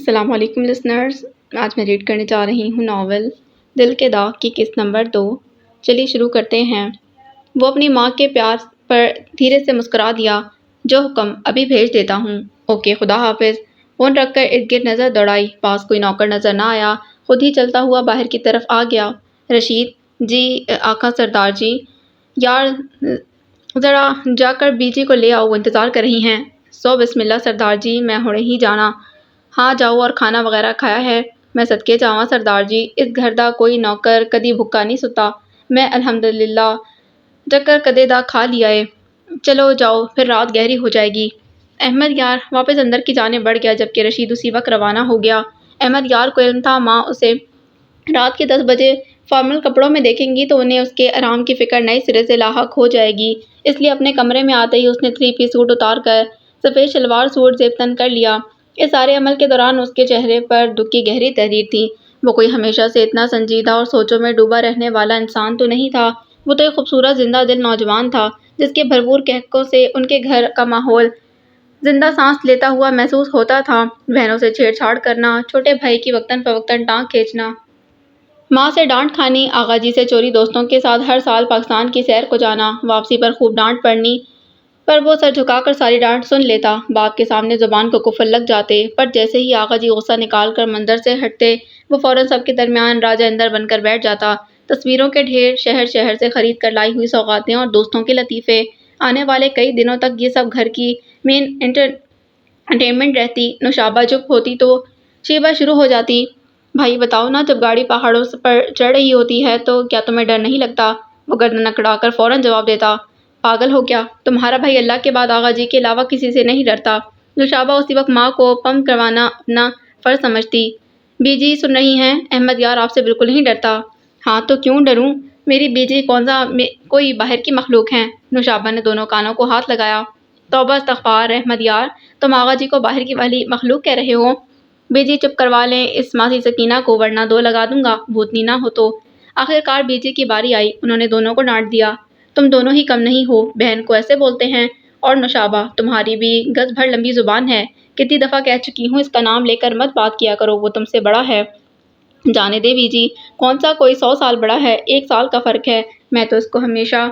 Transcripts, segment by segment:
السلام علیکم لسنرز، آج میں ریڈ کرنے جا رہی ہوں ناول دل کے داغ کی قسط نمبر 2۔ چلیے شروع کرتے ہیں۔ وہ اپنی ماں کے پیار پر دھیرے سے مسکرا دیا۔ جو حکم ابھی بھیج دیتا ہوں۔ اوکے، خدا حافظ۔ فون رکھ کر ارد گرد نظر دوڑائی، پاس کوئی نوکر نظر نہ آیا، خود ہی چلتا ہوا باہر کی طرف آ گیا۔ رشید جی آقا سردار جی، یار ذرا جا کر بی جی کو لے آؤ، وہ انتظار کر رہی ہیں۔ سو بسم اللہ سردار جی، میں ہونے ہی جانا۔ ہاں جاؤ، اور کھانا وغیرہ کھایا ہے؟ میں صدقے جاواں سردار جی، اس گھر دا کوئی نوکر کدی بھکا نہیں ستا، میں الحمدللہ جکر کدے دا کھا لیا ہے۔ چلو جاؤ، پھر رات گہری ہو جائے گی۔ احمد یار واپس اندر کی جانب بڑھ گیا، جبکہ رشید اسی وقت روانہ ہو گیا۔ احمد یار کو علم تھا ماں اسے رات کے 10 بجے فارمل کپڑوں میں دیکھیں گی تو انہیں اس کے آرام کی فکر نئے سرے سے لاحق ہو جائے گی، اس لیے اپنے کمرے میں آتے ہی اس نے 3 پیس سوٹ اتار کر سفید شلوار سوٹ زیب تن کر لیا۔ اس سارے عمل کے دوران اس کے چہرے پر دکھ کی گہری تحریر تھی۔ وہ کوئی ہمیشہ سے اتنا سنجیدہ اور سوچوں میں ڈوبا رہنے والا انسان تو نہیں تھا، وہ تو ایک خوبصورت زندہ دل نوجوان تھا جس کے بھرپور قہقہوں سے ان کے گھر کا ماحول زندہ سانس لیتا ہوا محسوس ہوتا تھا۔ بہنوں سے چھیڑ چھاڑ کرنا، چھوٹے بھائی کی وقتاً فوقتاً ٹانگ کھینچنا، ماں سے ڈانٹ کھانی، آغا جی سے چوری دوستوں کے ساتھ ہر سال پاکستان کی سیر کو جانا، واپسی پر خوب ڈانٹ پڑنی پر وہ سر جھکا کر ساری ڈانٹ سن لیتا۔ باپ کے سامنے زبان کو قفل لگ جاتے، پر جیسے ہی آغا جی غصہ نکال کر منظر سے ہٹتے، وہ فوراً سب کے درمیان راجہ اندر بن کر بیٹھ جاتا۔ تصویروں کے ڈھیر، شہر شہر سے خرید کر لائی ہوئی سوغاتیں اور دوستوں کے لطیفے، آنے والے کئی دنوں تک یہ سب گھر کی مین انٹرٹینمنٹ رہتی۔ نوشابہ چپ ہوتی تو شیبہ شروع ہو جاتی۔ بھائی بتاؤ نا، جب گاڑی پہاڑوں پر چڑھ رہی ہوتی ہے تو کیا تمہیں ڈر نہیں لگتا؟ وہ گردن اکڑا کر فوراً جواب دیتا، پاگل ہو کیا؟ تمہارا بھائی اللہ کے بعد آغا جی کے علاوہ کسی سے نہیں ڈرتا۔ نوشابہ اسی وقت ماں کو پمپ کروانا اپنا فرض سمجھتی۔ بی جی سن رہی ہیں، احمد یار آپ سے بالکل نہیں ڈرتا۔ ہاں تو کیوں ڈروں؟ میری بی جی کون سا کوئی باہر کی مخلوق ہیں؟ نوشابہ نے دونوں کانوں کو ہاتھ لگایا۔ توبہ استغفار احمد یار، تم آغا جی کو باہر کی والی مخلوق کہہ رہے ہو؟ بی جی چپ کروا لیں اس ماسی سکینہ کو، ورنہ 2 لگا دوں گا، بھوتنی نہ ہو تو۔ آخرکار بی جی کی باری آئی، انہوں نے دونوں کو ڈانٹ دیا۔ تم دونوں ہی کم نہیں ہو، بہن کو ایسے بولتے ہیں؟ اور نوشابہ، تمہاری بھی گز بھر لمبی زبان ہے، کتنی دفعہ کہہ چکی ہوں اس کا نام لے کر مت بات کیا کرو، وہ تم سے بڑا ہے۔ جانے دے بی جی، کون سا کوئی 100 سال بڑا ہے، 1 سال کا فرق ہے، میں تو اس کو ہمیشہ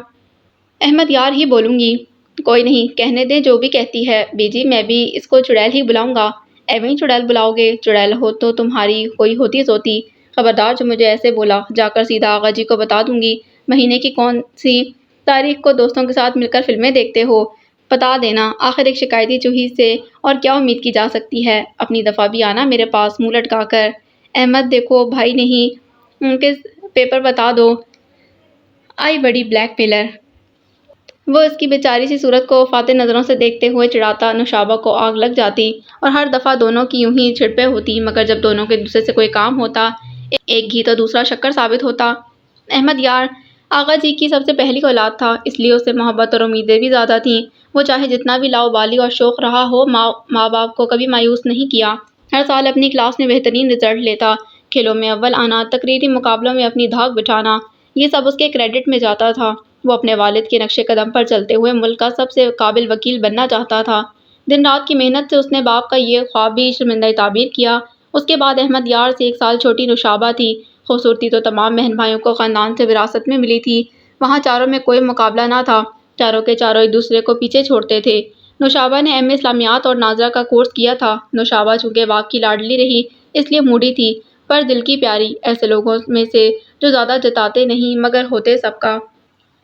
احمد یار ہی بولوں گی۔ کوئی نہیں، کہنے دیں جو بھی کہتی ہے۔ بی جی میں بھی اس کو چڑیل ہی بلاؤں گا۔ ایویں چڑیل بلاؤ گے؟ چڑیل ہو تو تمہاری کوئی ہوتی سوتی، خبردار جو مجھے ایسے بولا، جا کر سیدھا آغا جی کو بتا دوں گی۔ مہینے کی کون سی تاریخ کو دوستوں کے ساتھ مل کر فلمیں دیکھتے ہو؟ بتا دینا، آخر ایک شکایتی چوہی سے اور کیا امید کی جا سکتی ہے۔ اپنی دفعہ بھی آنا میرے پاس منہ لٹکا کر۔ احمد دیکھو بھائی نہیں، کس پیپر بتا دو۔ آئی بڑی بلیک میلر۔ وہ اس کی بیچاری سی صورت کو فاتح نظروں سے دیکھتے ہوئے چڑھاتا۔ نوشابہ کو آگ لگ جاتی اور ہر دفعہ دونوں کی یوں ہی جھڑپیں ہوتی، مگر جب دونوں کے دوسرے سے کوئی کام ہوتا، ایک گھی تو دوسرا شکر ثابت ہوتا۔ احمد یار آغا جی کی سب سے پہلی اولاد تھا، اس لیے اسے محبت اور امیدیں بھی زیادہ تھیں۔ وہ چاہے جتنا بھی لاؤبالی اور شوخ رہا ہو، ماں باپ کو کبھی مایوس نہیں کیا۔ ہر سال اپنی کلاس میں بہترین رزلٹ لیتا، کھیلوں میں اول آنا، تقریری مقابلوں میں اپنی دھاک بٹھانا، یہ سب اس کے کریڈٹ میں جاتا تھا۔ وہ اپنے والد کے نقش قدم پر چلتے ہوئے ملک کا سب سے قابل وکیل بننا چاہتا تھا۔ دن رات کی محنت سے اس نے باپ کا یہ خواب بھی شرمندہ تعبیر کیا۔ اس کے بعد احمد یار سے 1 سال چھوٹی نوشابہ تھی۔ خوبصورتی تو تمام بہن بھائیوں کو خاندان سے وراثت میں ملی تھی، وہاں چاروں میں کوئی مقابلہ نہ تھا، چاروں کے چاروں ایک دوسرے کو پیچھے چھوڑتے تھے۔ نوشابہ نے ایم اے اسلامیات اور ناظرہ کا کورس کیا تھا۔ نوشابہ چونکہ باپ کی لاڈلی رہی اس لیے موڈی تھی، پر دل کی پیاری، ایسے لوگوں میں سے جو زیادہ جتاتے نہیں مگر ہوتے سب کا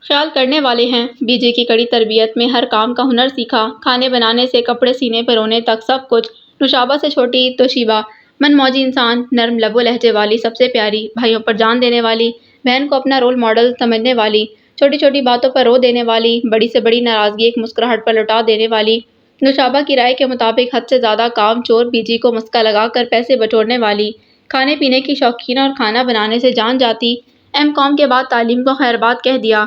خیال کرنے والے ہیں۔ بی جے کی کڑی تربیت میں ہر کام کا ہنر سیکھا، کھانے بنانے سے کپڑے سینے پرونے تک سب کچھ۔ نوشابہ سے چھوٹی توشیبہ من موجی انسان، نرم لب و لہجے والی، سب سے پیاری، بھائیوں پر جان دینے والی، بہن کو اپنا رول ماڈل سمجھنے والی، چھوٹی چھوٹی باتوں پر رو دینے والی، بڑی سے بڑی ناراضگی ایک مسکراہٹ پر لوٹا دینے والی۔ نوشابہ کی رائے کے مطابق حد سے زیادہ کام چور بی جی کو مسکا لگا کر پیسے بٹورنے والی، کھانے پینے کی شوقین اور کھانا بنانے سے جان جاتی۔ ایم کام کے بعد تعلیم کو خیرباد کہہ دیا۔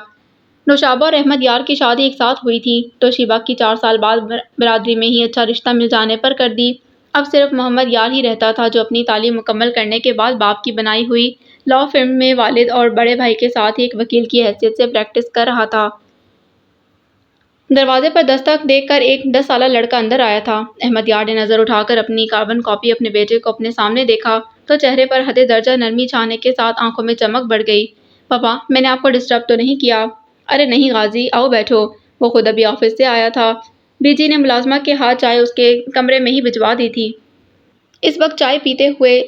نوشابہ اور احمد یار کی شادی ایک ساتھ ہوئی تھی، توشیبہ کی 4 سال بعد برادری میں ہی اچھا رشتہ مل جانے پر کر دی۔ اب صرف محمد یار ہی رہتا تھا جو اپنی تعلیم مکمل کرنے کے بعد باپ کی بنائی ہوئی لاء فرم میں والد اور بڑے بھائی کے ساتھ ہی ایک وکیل کی حیثیت سے پریکٹس کر رہا تھا۔ دروازے پر دستک دیکھ کر ایک 10 سالہ لڑکا اندر آیا تھا۔ احمد یار نے نظر اٹھا کر اپنی کاربن کاپی اپنے بیٹے کو اپنے سامنے دیکھا تو چہرے پر حد درجہ نرمی چھانے کے ساتھ آنکھوں میں چمک بڑھ گئی۔ پاپا، میں نے آپ کو ڈسٹرب تو نہیں کیا؟ ارے نہیں غازی، آؤ بیٹھو۔ وہ خود ابھی آفس سے آیا تھا۔ بی جی نے ملازمہ کے ہاتھ چائے اس کے کمرے میں ہی بھجوا دی تھی۔ اس وقت چائے پیتے ہوئے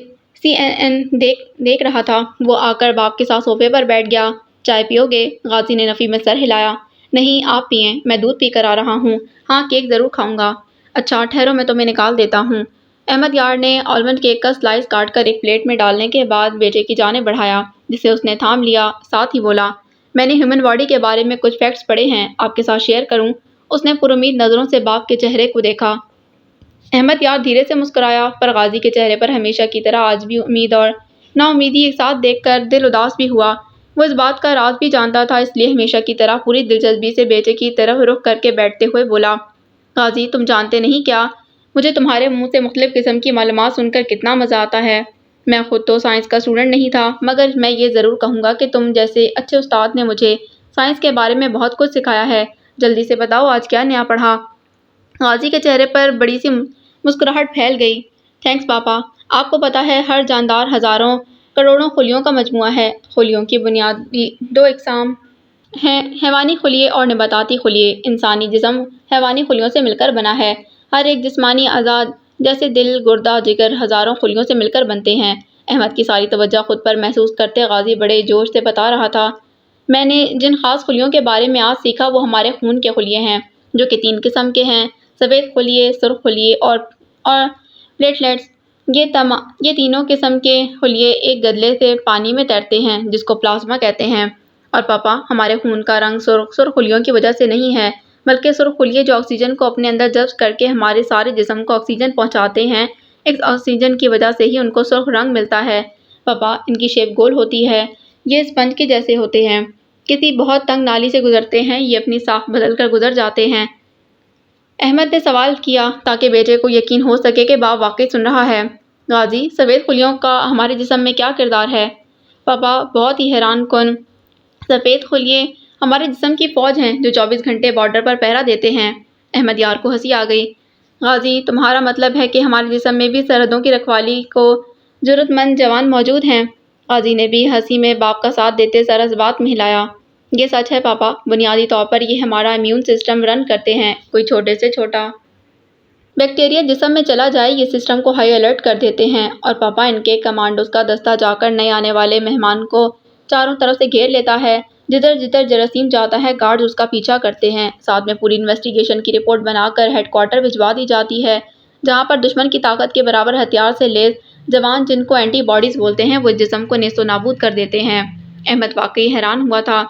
CNN دیکھ رہا تھا۔ وہ آ کر باپ کے ساتھ صوفے پر بیٹھ گیا۔ چائے پیو گے؟ غازی نے نفی میں سر ہلایا۔ نہیں، آپ پئیں، میں دودھ پی کر آ رہا ہوں۔ ہاں، کیک ضرور کھاؤں گا۔ اچھا ٹھہرو، میں تمہیں نکال دیتا ہوں۔ احمد یار نے آلمنڈ کیک کا سلائس کاٹ کر ایک پلیٹ میں ڈالنے کے بعد بیٹے کی جانب بڑھایا، جسے اس نے تھام لیا، ساتھ ہی بولا، میں نے ہیومن باڈی کے بارے میں کچھ فیکٹس پڑھے ہیں، آپ کے ساتھ شیئر کروں؟ اس نے پر امید نظروں سے باپ کے چہرے کو دیکھا۔ احمد یار دھیرے سے مسکرایا، پر غازی کے چہرے پر ہمیشہ کی طرح آج بھی امید اور نا امیدی ایک ساتھ دیکھ کر دل اداس بھی ہوا۔ وہ اس بات کا راز بھی جانتا تھا، اس لیے ہمیشہ کی طرح پوری دلچسپی سے بیٹے کی طرف رخ کر کے بیٹھتے ہوئے بولا، غازی تم جانتے نہیں کیا، مجھے تمہارے منہ سے مختلف قسم کی معلومات سن کر کتنا مزہ آتا ہے۔ میں خود تو سائنس کا اسٹوڈنٹ نہیں تھا، مگر میں یہ ضرور کہوں گا کہ تم جیسے اچھے استاد نے مجھے سائنس کے بارے میں بہت کچھ سکھایا ہے۔ جلدی سے بتاؤ آج کیا نیا پڑھا؟ غازی کے چہرے پر بڑی سی مسکراہٹ پھیل گئی۔ تھینکس پاپا، آپ کو پتہ ہے ہر جاندار ہزاروں کروڑوں خلیوں کا مجموعہ ہے۔ خلیوں کی بنیادی 2 اقسام ہیں، حیوانی خلیے اور نباتاتی خلیے۔ انسانی جسم حیوانی خلیوں سے مل کر بنا ہے۔ ہر ایک جسمانی اعضاء جیسے دل، گردہ، جگر ہزاروں خلیوں سے مل کر بنتے ہیں۔ احمد کی ساری توجہ خود پر محسوس کرتے غازی بڑے جوش سے بتا رہا تھا، میں نے جن خاص خلیوں کے بارے میں آج سیکھا وہ ہمارے خون کے خلیے ہیں، جو کہ 3 قسم کے ہیں، سفید خلیے، سرخ خلیے اور پلیٹلیٹس۔ یہ تینوں قسم کے خلیے ایک گدلے سے پانی میں تیرتے ہیں جس کو پلازما کہتے ہیں۔ اور پاپا، ہمارے خون کا رنگ سرخ خلیوں کی وجہ سے نہیں ہے، بلکہ سرخ خلیے جو آکسیجن کو اپنے اندر جذب کر کے ہمارے سارے جسم کو آکسیجن پہنچاتے ہیں، اس آکسیجن کی وجہ سے ہی ان کو سرخ رنگ ملتا ہے۔ پاپا، ان کی شیپ گول ہوتی ہے، یہ اسپنج کے جیسے ہوتے ہیں، کسی بہت تنگ نالی سے گزرتے ہیں، یہ اپنی ساکھ بدل کر گزر جاتے ہیں۔ احمد نے سوال کیا تاکہ بیٹے کو یقین ہو سکے کہ باپ واقعی سن رہا ہے۔ غازی، سفید خلیوں کا ہمارے جسم میں کیا کردار ہے؟ پاپا، بہت ہی حیران کن، سفید خلیے ہمارے جسم کی فوج ہیں جو 24 گھنٹے بارڈر پر پہرا دیتے ہیں۔ احمد یار کو ہنسی آ گئی۔ غازی، تمہارا مطلب ہے کہ ہمارے جسم میں بھی سرحدوں کی رکھوالی کو جرأت مند جوان موجود ہیں؟ غازی نے بھی ہنسی میں باپ کا ساتھ دیتے سر اس بات میں ہلایا۔ یہ سچ ہے پاپا، بنیادی طور پر یہ ہمارا امیون سسٹم رن کرتے ہیں۔ کوئی چھوٹے سے چھوٹا بیکٹیریا جسم میں چلا جائے، یہ سسٹم کو ہائی الرٹ کر دیتے ہیں، اور پاپا ان کے کمانڈوز کا دستہ جا کر نئے آنے والے مہمان کو چاروں طرف سے گھیر لیتا ہے۔ جدھر جدھر جراثیم جاتا ہے گارڈز اس کا پیچھا کرتے ہیں، ساتھ میں پوری انویسٹیگیشن کی رپورٹ بنا کر ہیڈ کوارٹر بھجوا دی جاتی ہے، جہاں پر دشمن کی طاقت کے برابر ہتھیار سے لیس جوان جن کو اینٹی باڈیز بولتے ہیں وہ جسم کو نیست و نابود کر دیتے ہیں۔ احمد واقعی حیران ہوا تھا۔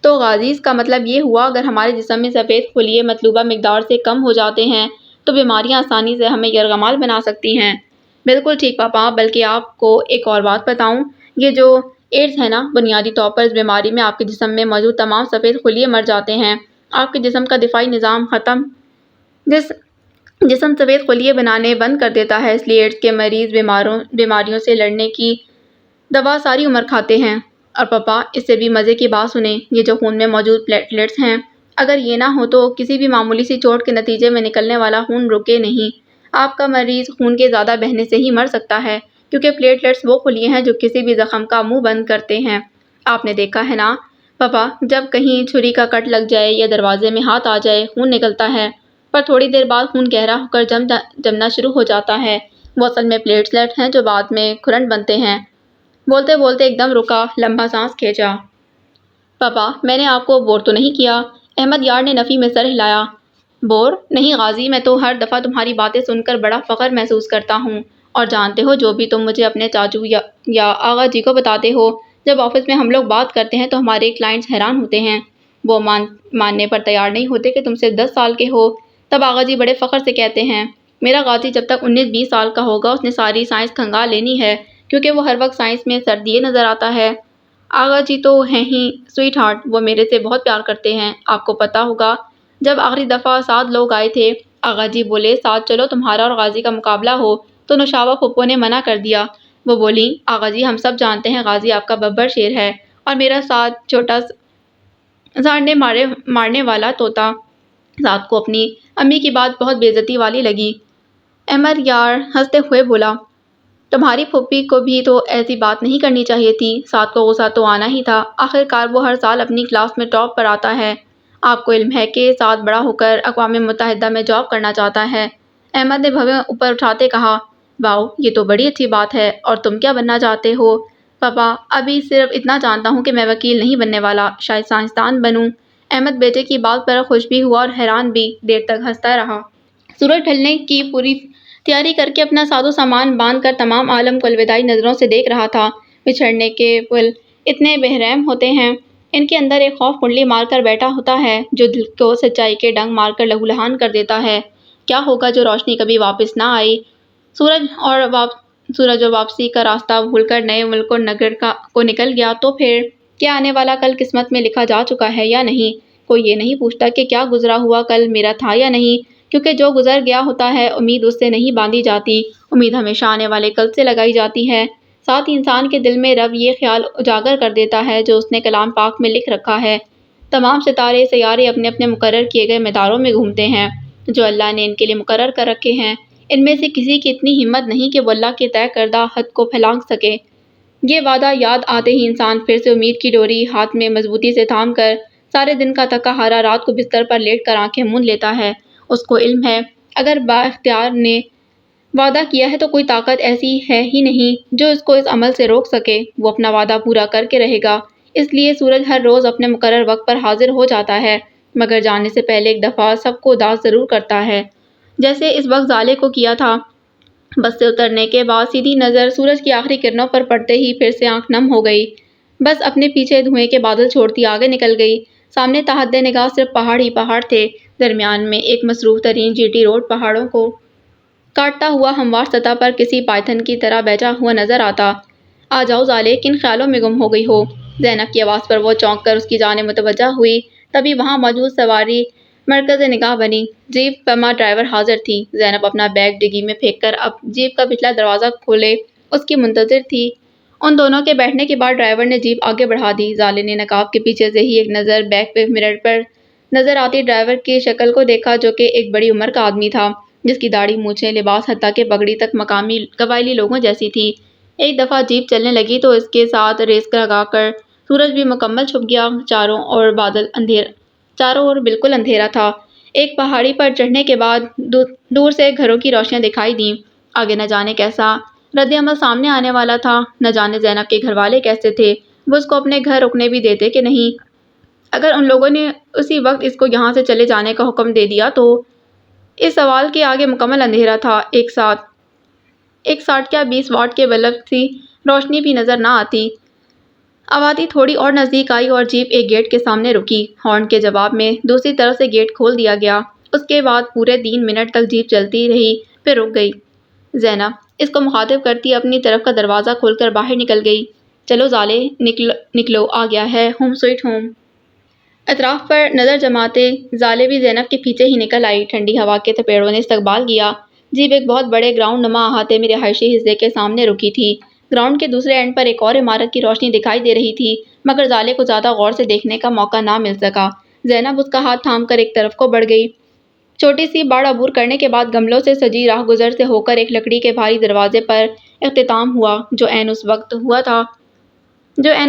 تو غازی، اس کا مطلب یہ ہوا اگر ہمارے جسم میں سفید خلیے مطلوبہ مقدار سے کم ہو جاتے ہیں تو بیماریاں آسانی سے ہمیں یرغمال بنا سکتی ہیں۔ بالکل ٹھیک پاپا، بلکہ آپ کو ایک اور بات بتاؤں، یہ جو ایڈز ہے نا، بنیادی طور پر اس بیماری میں آپ کے جسم میں موجود تمام سفید خلیے مر جاتے ہیں، آپ کے جسم کا دفاعی نظام ختم، جسم سفید خلیے بنانے بند کر دیتا ہے، اس لیے ایڈز کے مریض بیماریوں سے لڑنے کی دوا ساری عمر کھاتے ہیں۔ اور پاپا، اس سے بھی مزے کی بات سنیں، یہ جو خون میں موجود پلیٹلیٹس ہیں، اگر یہ نہ ہو تو کسی بھی معمولی سی چوٹ کے نتیجے میں نکلنے والا خون رکے نہیں، آپ کا مریض خون کے زیادہ بہنے سے ہی مر سکتا ہے، کیونکہ پلیٹلیٹس وہ خلیے ہیں جو کسی بھی زخم کا منہ بند کرتے ہیں۔ آپ نے دیکھا ہے نا پاپا، جب کہیں چھری کا کٹ لگ جائے یا دروازے میں ہاتھ آ جائے خون نکلتا ہے، پر تھوڑی دیر بعد خون گہرا ہو کر جمنا شروع ہو جاتا ہے، وہ اصل میں پلیٹلیٹس ہیں جو بعد میں کھرنٹ بنتے ہیں۔ بولتے بولتے ایک دم رکا، لمبا سانس کھینچا۔ پاپا، میں نے آپ کو بور تو نہیں کیا؟ احمد یار نے نفی میں سر ہلایا۔ بور نہیں غازی، میں تو ہر دفعہ تمہاری باتیں سن کر بڑا فخر محسوس کرتا ہوں، اور جانتے ہو جو بھی تم مجھے اپنے چاچو یا آغا جی کو بتاتے ہو، جب آفس میں ہم لوگ بات کرتے ہیں تو ہمارے کلائنٹس حیران ہوتے ہیں، وہ ماننے پر تیار نہیں ہوتے کہ تم سے 10 سال کے ہو، تب آغا جی بڑے فخر سے کہتے ہیں، میرا غازی جب تک 19-20 سال کا ہوگا اس نے ساری سائنس کھنگال لینی ہے، کیونکہ وہ ہر وقت سائنس میں سر دیے نظر آتا ہے۔ آغا جی تو ہیں ہی سویٹ ہارٹ، وہ میرے سے بہت پیار کرتے ہیں، آپ کو پتہ ہوگا جب آخری دفعہ 7 لوگ آئے تھے، آغا جی بولے 7 چلو تمہارا اور غازی کا مقابلہ ہو، تو نوشابہ پھپھو نے منع کر دیا، وہ بولیں آغا جی ہم سب جانتے ہیں غازی آپ کا ببر شیر ہے، اور میرا 7 چھوٹا سانڈے مارنے والا طوطا سعد کو اپنی امی کی بات بہت بے عزتی والی لگی۔ احمد یار ہنستے ہوئے بولا، تمہاری پھوپھی کو بھی تو ایسی بات نہیں کرنی چاہیے تھی۔ سعد کو غصہ تو آنا ہی تھا، آخر کار وہ ہر سال اپنی کلاس میں ٹاپ پر آتا ہے۔ آپ کو علم ہے کہ سعد بڑا ہو کر اقوام متحدہ میں جاب کرنا چاہتا ہے؟ احمد نے بھویں اوپر اٹھاتے کہا۔ واؤ، یہ تو بڑی اچھی بات ہے، اور تم کیا بننا چاہتے ہو؟ پاپا، ابھی صرف اتنا جانتا ہوں کہ میں وکیل نہیں بننے والا، شاید سائنسدان بنوں۔ احمد بیٹے کی بات پر خوش بھی ہوا اور حیران بھی، دیر تک ہنستا رہا۔ سورج ڈھلنے کی پوری تیاری کر کے اپنا ساز و سامان باندھ کر تمام عالم کو الوداعی نظروں سے دیکھ رہا تھا۔ بچھڑنے کے پل اتنے بے رحم ہوتے ہیں، ان کے اندر ایک خوف کنڈلی مار کر بیٹھا ہوتا ہے جو دل کو سچائی کے ڈنگ مار کر لہولہان کر دیتا ہے۔ کیا ہوگا جو روشنی کبھی واپس نہ آئی؟ سورج اور واپسی کا راستہ بھول کر نئے ملک و نگر کو نکل گیا تو پھر کیا آنے والا کل قسمت میں لکھا جا چکا ہے یا نہیں؟ کوئی یہ نہیں پوچھتا کہ کیا گزرا ہوا کل میرا تھا یا نہیں، کیونکہ جو گزر گیا ہوتا ہے امید اس سے نہیں باندھی جاتی، امید ہمیشہ آنے والے کل سے لگائی جاتی ہے۔ ساتھ ہی انسان کے دل میں رب یہ خیال اجاگر کر دیتا ہے جو اس نے کلام پاک میں لکھ رکھا ہے، تمام ستارے سیارے اپنے اپنے مقرر کیے گئے مداروں میں گھومتے ہیں جو اللہ نے ان کے لیے مقرر کر رکھے ہیں۔ ان میں سے کسی کی اتنی ہمت نہیں کہ وہ اللہ کے طے کردہ حد کو پھلانگ سکے۔ یہ وعدہ یاد آتے ہی انسان پھر سے امید کی ڈوری ہاتھ میں مضبوطی سے تھام کر سارے دن کا تھکا ہارا رات کو بستر پر لیٹ کر آنکھیں موند لیتا ہے۔ اس کو علم ہے اگر بااختیار نے وعدہ کیا ہے تو کوئی طاقت ایسی ہے ہی نہیں جو اس کو اس عمل سے روک سکے، وہ اپنا وعدہ پورا کر کے رہے گا۔ اس لیے سورج ہر روز اپنے مقرر وقت پر حاضر ہو جاتا ہے، مگر جانے سے پہلے ایک دفعہ سب کو اداس ضرور کرتا ہے، جیسے اس وقت زالے کو کیا تھا۔ بس سے اترنے کے بعد سیدھی نظر سورج کی آخری کرنوں پر پڑتے ہی پھر سے آنکھ نم ہو گئی، بس اپنے پیچھے دھوئیں کے بادل چھوڑتی آگے نکل گئی۔ سامنے تحت نگاہ صرف پہاڑ ہی پہاڑ تھے، درمیان میں ایک مصروف ترین جی ٹی روڈ پہاڑوں کو کاٹتا ہوا ہموار سطح پر کسی پائتھن کی طرح بیٹھا ہوا نظر آتا۔ آ جاؤ زالے، کن خیالوں میں گم ہو گئی ہو؟ زینب کی آواز پر وہ چونک کر اس کی جانب متوجہ ہوئی، تبھی وہاں موجود سواری مرکز نگاہ بنی۔ جیپ پما ڈرائیور حاضر تھی۔ زینب اپنا بیگ ڈگی میں پھینک کر اب جیپ کا پچھلا دروازہ کھولے اس کی منتظر تھی۔ ان دونوں کے بیٹھنے کے بعد ڈرائیور نے جیپ آگے بڑھا دی۔ زالے نے نقاب کے پیچھے سے ہی ایک نظر بیک مرر پر نظر آتی ڈرائیور کی شکل کو دیکھا جو کہ ایک بڑی عمر کا آدمی تھا، جس کی داڑھی مونچھیں لباس حتیٰ کہ پگڑی تک مقامی قبائلی لوگوں جیسی تھی۔ ایک دفعہ جیپ چلنے لگی تو اس کے ساتھ ریس لگا کر سورج بھی مکمل چھپ گیا۔ چاروں اور بالکل اندھیرا تھا۔ ایک پہاڑی پر چڑھنے کے بعد دور سے گھروں کی روشنیاں دکھائی دیں۔ آگے نہ جانے کیسا رد عمل سامنے آنے والا تھا، نہ جانے زینب کے گھر والے کیسے تھے، وہ اس کو اپنے گھر رکنے بھی دیتے کہ نہیں؟ اگر ان لوگوں نے اسی وقت اس کو یہاں سے چلے جانے کا حکم دے دیا تو؟ اس سوال کے آگے مکمل اندھیرا تھا۔ ایک 60 کیا 20 واٹ کے بلب سی روشنی بھی نظر نہ آتی۔ آبادی تھوڑی اور نزدیک آئی اور جیپ ایک گیٹ کے سامنے رکی۔ ہارن کے جواب میں دوسری طرف سے گیٹ کھول دیا گیا۔ اس کے بعد پورے 3 منٹ تک جیپ چلتی رہی، پھر رک گئی۔ زینب اس کو مخاطب کرتی اپنی طرف کا دروازہ کھول کر باہر نکل گئی۔ چلو زالے، نکلو، آ گیا ہے ہوم سویٹ ہوم۔ اطراف پر نظر جماتے زالے بھی زینب کے پیچھے ہی نکل آئی۔ ٹھنڈی ہوا کے تھپیڑوں نے استقبال کیا۔ جیپ ایک بہت بڑے گراؤنڈ نما احاطے میں رہائشی حصے کے سامنے رکی تھی۔ گراؤنڈ کے دوسرے اینڈ پر ایک اور عمارت کی روشنی دکھائی دے رہی تھی، مگر زالے کو زیادہ غور سے دیکھنے کا موقع نہ مل سکا۔ زینب اس کا ہاتھ تھام کر ایک طرف کو بڑھ گئی۔ چھوٹی سی باڑ عبور کرنے کے بعد گملوں سے سجی راہ گزر سے ہو کر ایک لکڑی کے بھاری دروازے پر اختتام ہوا جو عین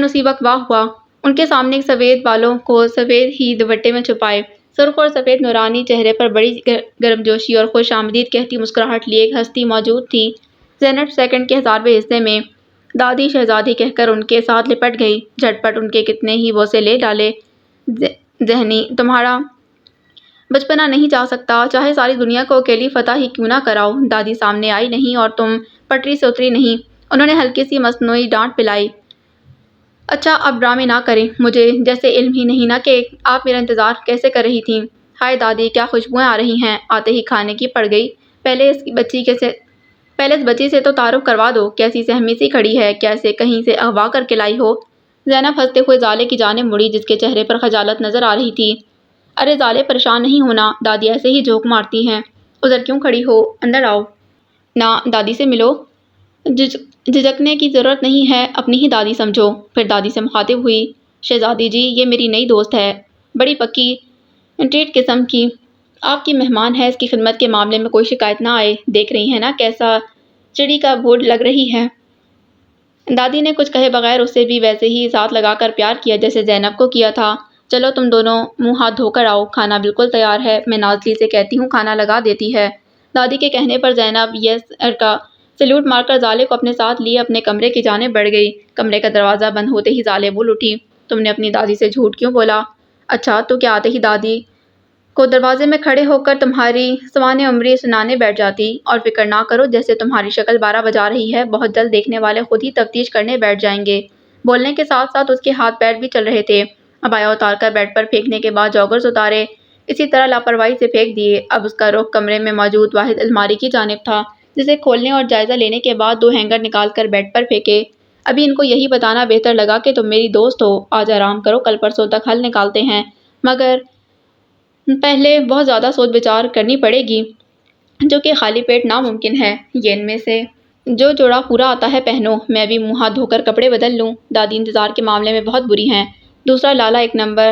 اسی وقت واہ ہوا۔ ان کے سامنے ایک سفید بالوں کو سفید ہی دوپٹے میں چھپائے، سرخ اور سفید نورانی چہرے پر بڑی گرمجوشی اور خوش آمدید کہتی مسکراہٹ لیے ایک ہستی موجود تھی۔ زینب سیکنڈ کے 1000ویں حصے میں دادی شہزادی کہہ کر ان کے ساتھ لپٹ گئی۔ جھٹ پٹ ان کے کتنے ہی بوسے لے ڈالے۔ ذہنی تمہارا بچپنا نہیں جا سکتا، چاہے ساری دنیا کو اکیلی فتح ہی کیوں نہ کراؤ۔ دادی سامنے آئی نہیں اور تم پٹری سے اتری نہیں، انہوں نے ہلکی سی مصنوعی ڈانٹ پلائی۔ اچھا اب ڈرامے نہ کریں، مجھے جیسے علم ہی نہیں نا کہ آپ میرا انتظار کیسے کر رہی تھیں۔ ہائے دادی، کیا خوشبوئیں آ رہی ہیں، آتے ہی کھانے کی پڑ گئی۔ پہلے اس بچی سے تو تعارف کروا دو، کیسی سہمی سی کھڑی ہے، کیسے کہیں سے اغوا کر کے لائی ہو۔ زینب ہنستے ہوئے زالے کی جانب مڑی جس کے چہرے پر خجالت نظر آ رہی تھی۔ ارے زالے پریشان نہیں ہونا، دادی ایسے ہی جھونک مارتی ہیں، ادھر کیوں کھڑی ہو، اندر آؤ نا، دادی سے ملو۔ جھجکنے کی ضرورت نہیں ہے، اپنی ہی دادی سمجھو۔ پھر دادی سے مخاطب ہوئی، شہزادی جی، یہ میری نئی دوست ہے، بڑی پکی ٹریٹ قسم کی آپ کی مہمان ہے، اس کی خدمت کے معاملے میں کوئی شکایت نہ آئے۔ دیکھ رہی ہیں نا کیسا چڑی کا بورڈ لگ رہی ہے۔ دادی نے کچھ کہے بغیر اسے بھی ویسے ہی ساتھ لگا کر پیار کیا جیسے زینب کو کیا تھا۔ چلو تم دونوں منہ ہاتھ دھو کر آؤ، کھانا بالکل تیار ہے، میں نازلی سے کہتی ہوں کھانا لگا دیتی ہے۔ دادی کے کہنے پر زینب یس سر کا سلیوٹ مار کر زالے کو اپنے ساتھ لیے اپنے کمرے کی جانب بڑھ گئی۔ کمرے کا دروازہ بند ہوتے ہی زالے بول اٹھی، تم نے اپنی دادی سے جھوٹ کیوں بولا؟ اچھا تو کیا آتے ہی دادی کو دروازے میں کھڑے ہو کر تمہاری سوانح عمری سنانے بیٹھ جاتی؟ اور فکر نہ کرو، جیسے تمہاری شکل 12 بجا رہی ہے، بہت جلد دیکھنے والے خود ہی تفتیش کرنے بیٹھ جائیں گے۔ بولنے کے ساتھ ساتھ اس کے ہاتھ پیر بھی چل رہے تھے۔ عبایا اتار کر بیڈ پر پھینکنے کے بعد جاگرز اتارے، اسی طرح لاپرواہی سے پھینک دیے۔ اب اس کا رخ کمرے میں موجود واحد الماری کی جانب تھا، جسے کھولنے اور جائزہ لینے کے بعد 2 ہینگر نکال کر بیڈ پر پھینکے۔ ابھی ان کو یہی بتانا بہتر لگا کہ تم میری دوست ہو، آج آرام کرو، کل پرسوں تک حل نکالتے ہیں، مگر پہلے بہت زیادہ سوچ بچار کرنی پڑے گی، جو کہ خالی پیٹ ناممکن ہے۔ یہ ان میں سے جو جوڑا پورا آتا ہے پہنو، میں بھی منہ ہاتھ دھو کر کپڑے بدل لوں۔ دادی انتظار کے معاملے میں بہت بری ہیں۔ دوسرا لالا 1 نمبر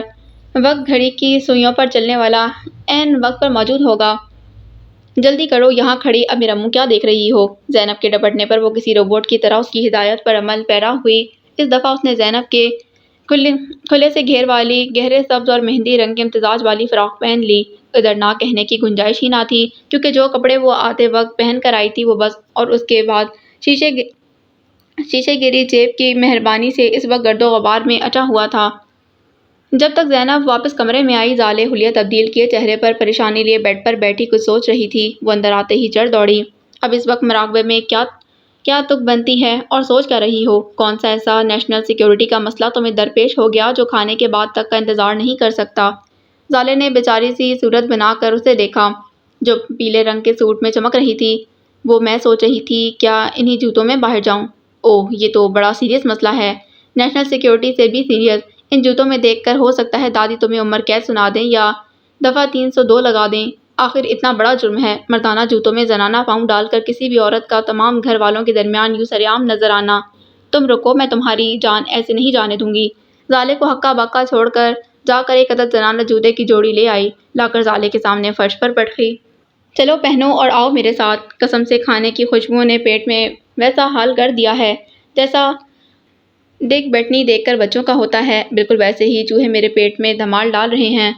وقت گھڑی کی سوئیوں پر چلنے والا، عین وقت پر موجود ہوگا۔ جلدی کرو، یہاں کھڑی اب میرا منہ کیا دیکھ رہی ہو؟ زینب کے ڈپٹنے پر وہ کسی روبوٹ کی طرح اس کی ہدایت پر عمل پیرا ہوئی۔ اس دفعہ اس نے زینب کے کھلے سے گھیر والی گہرے سبز اور مہندی رنگ کے امتزاج والی فراق پہن لی۔ ادھر نہ کہنے کی گنجائش ہی نہ تھی، کیونکہ جو کپڑے وہ آتے وقت پہن کر آئی تھی وہ بس، اور اس کے بعد شیشے گری جیب کی مہربانی سے اس وقت گرد و غبار میں اٹا ہوا تھا۔ جب تک زینب واپس کمرے میں آئی، زالے حلیہ تبدیل کیے چہرے پر پریشانی لیے بیڈ پر بیٹھی کچھ سوچ رہی تھی۔ وہ اندر آتے ہی چڑھ دوڑی۔ اب اس وقت مراقبے میں کیا تک بنتی ہے اور سوچ کیا رہی ہو؟ کون سا ایسا نیشنل سیکیورٹی کا مسئلہ تمہیں درپیش ہو گیا جو کھانے کے بعد تک کا انتظار نہیں کر سکتا؟ زالے نے بیچاری سی صورت بنا کر اسے دیکھا، جو پیلے رنگ کے سوٹ میں چمک رہی تھی۔ وہ میں سوچ رہی تھی کیا انہی جوتوں میں باہر جاؤں؟ اوہ، یہ تو بڑا سیریس مسئلہ ہے، نیشنل سیکیورٹی سے بھی سیریس۔ ان جوتوں میں دیکھ کر ہو سکتا ہے دادی تمہیں عمر قید سنا دیں یا دفعہ 302 لگا دیں۔ آخر اتنا بڑا جرم ہے مردانہ جوتوں میں زنانہ پاؤں ڈال کر کسی بھی عورت کا تمام گھر والوں کے درمیان یوں سرعام نظر آنا۔ تم رکو، میں تمہاری جان ایسے نہیں جانے دوں گی۔ زالے کو ہکا بکا چھوڑ کر جا کر ایک عدد زنانہ جوتے کی جوڑی لے آئی، لا کر زالے کے سامنے فرش پر پٹکی۔ چلو پہنو اور آؤ میرے ساتھ۔ قسم سے کھانے کی خوشبو نے پیٹ میں ویسا حال کر دیا ہے جیسا ڈگ بیٹنی دیکھ کر بچوں کا ہوتا ہے، بالکل ویسے ہی چوہے میرے پیٹ میں دھمال ڈال رہے ہیں۔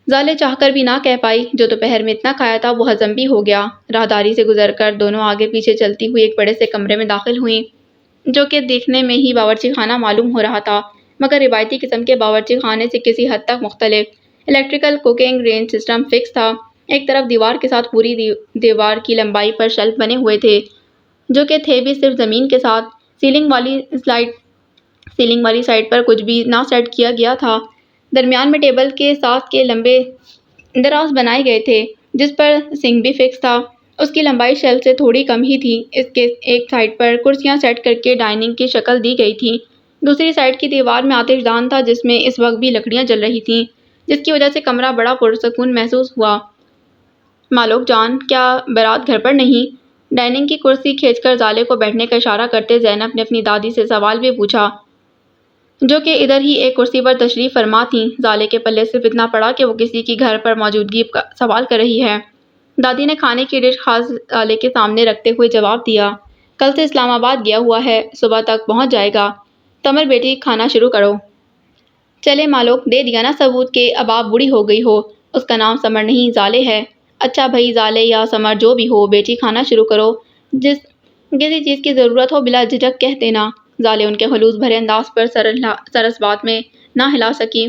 زالے چاہ کر بھی نہ کہہ پائی، جو دوپہر میں اتنا کھایا تھا وہ ہضم بھی ہو گیا۔ راہداری سے گزر کر دونوں آگے پیچھے چلتی ہوئی ایک بڑے سے کمرے میں داخل ہوئیں، جو کہ دیکھنے میں ہی باورچی خانہ معلوم ہو رہا تھا، مگر روایتی قسم کے باورچی خانے سے کسی حد تک مختلف۔ Electrical cooking range system fix تھا۔ ایک طرف دیوار کے ساتھ پوری دیوار کی لمبائی پر شیلف بنے ہوئے تھے، جو کہ تھے بھی صرف زمین کے ساتھ۔ سیلنگ والی سائڈ پر کچھ بھی نہ سیٹ کیا گیا تھا۔ درمیان میں ٹیبل کے ساتھ کے لمبے دراز بنائے گئے تھے، جس پر سنک بھی فکس تھا۔ اس کی لمبائی شیلف سے تھوڑی کم ہی تھی۔ اس کے ایک سائڈ پر کرسیاں سیٹ کر کے ڈائننگ کی شکل دی گئی تھی۔ دوسری سائڈ کی دیوار میں آتش دان تھا جس میں اس وقت بھی لکڑیاں جل رہی تھیں، جس کی وجہ سے کمرہ بڑا پرسکون محسوس ہوا۔ مالوک جان، کیا بارات گھر پر نہیں؟ ڈائننگ کی کرسی کھینچ کر زالے کو بیٹھنے کا اشارہ کرتے زینب نے اپنی دادی سے سوال بھی پوچھا، جو کہ ادھر ہی ایک کرسی پر تشریف فرما تھیں۔ زالے کے پلے صرف اتنا پڑا کہ وہ کسی کی گھر پر موجودگی کا سوال کر رہی ہے۔ دادی نے کھانے کی ڈش خاص زالے کے سامنے رکھتے ہوئے جواب دیا، کل سے اسلام آباد گیا ہوا ہے، صبح تک پہنچ جائے گا۔ تمر بیٹی کھانا شروع کرو۔ چلے مالوک، دے دیا نا ثبوت کہ اب آپ بوڑھی ہو گئی ہو۔ اس کا نام سمر نہیں زالے ہے۔ اچھا بھئی، زالے یا سمر جو بھی ہو، بیٹی کھانا شروع کرو۔ کسی چیز کی ضرورت ہو بلا جھجک کہہ دینا۔ زالے ان کے خلوص بھرے انداز پر سر اس بات میں نہ ہلا سکی۔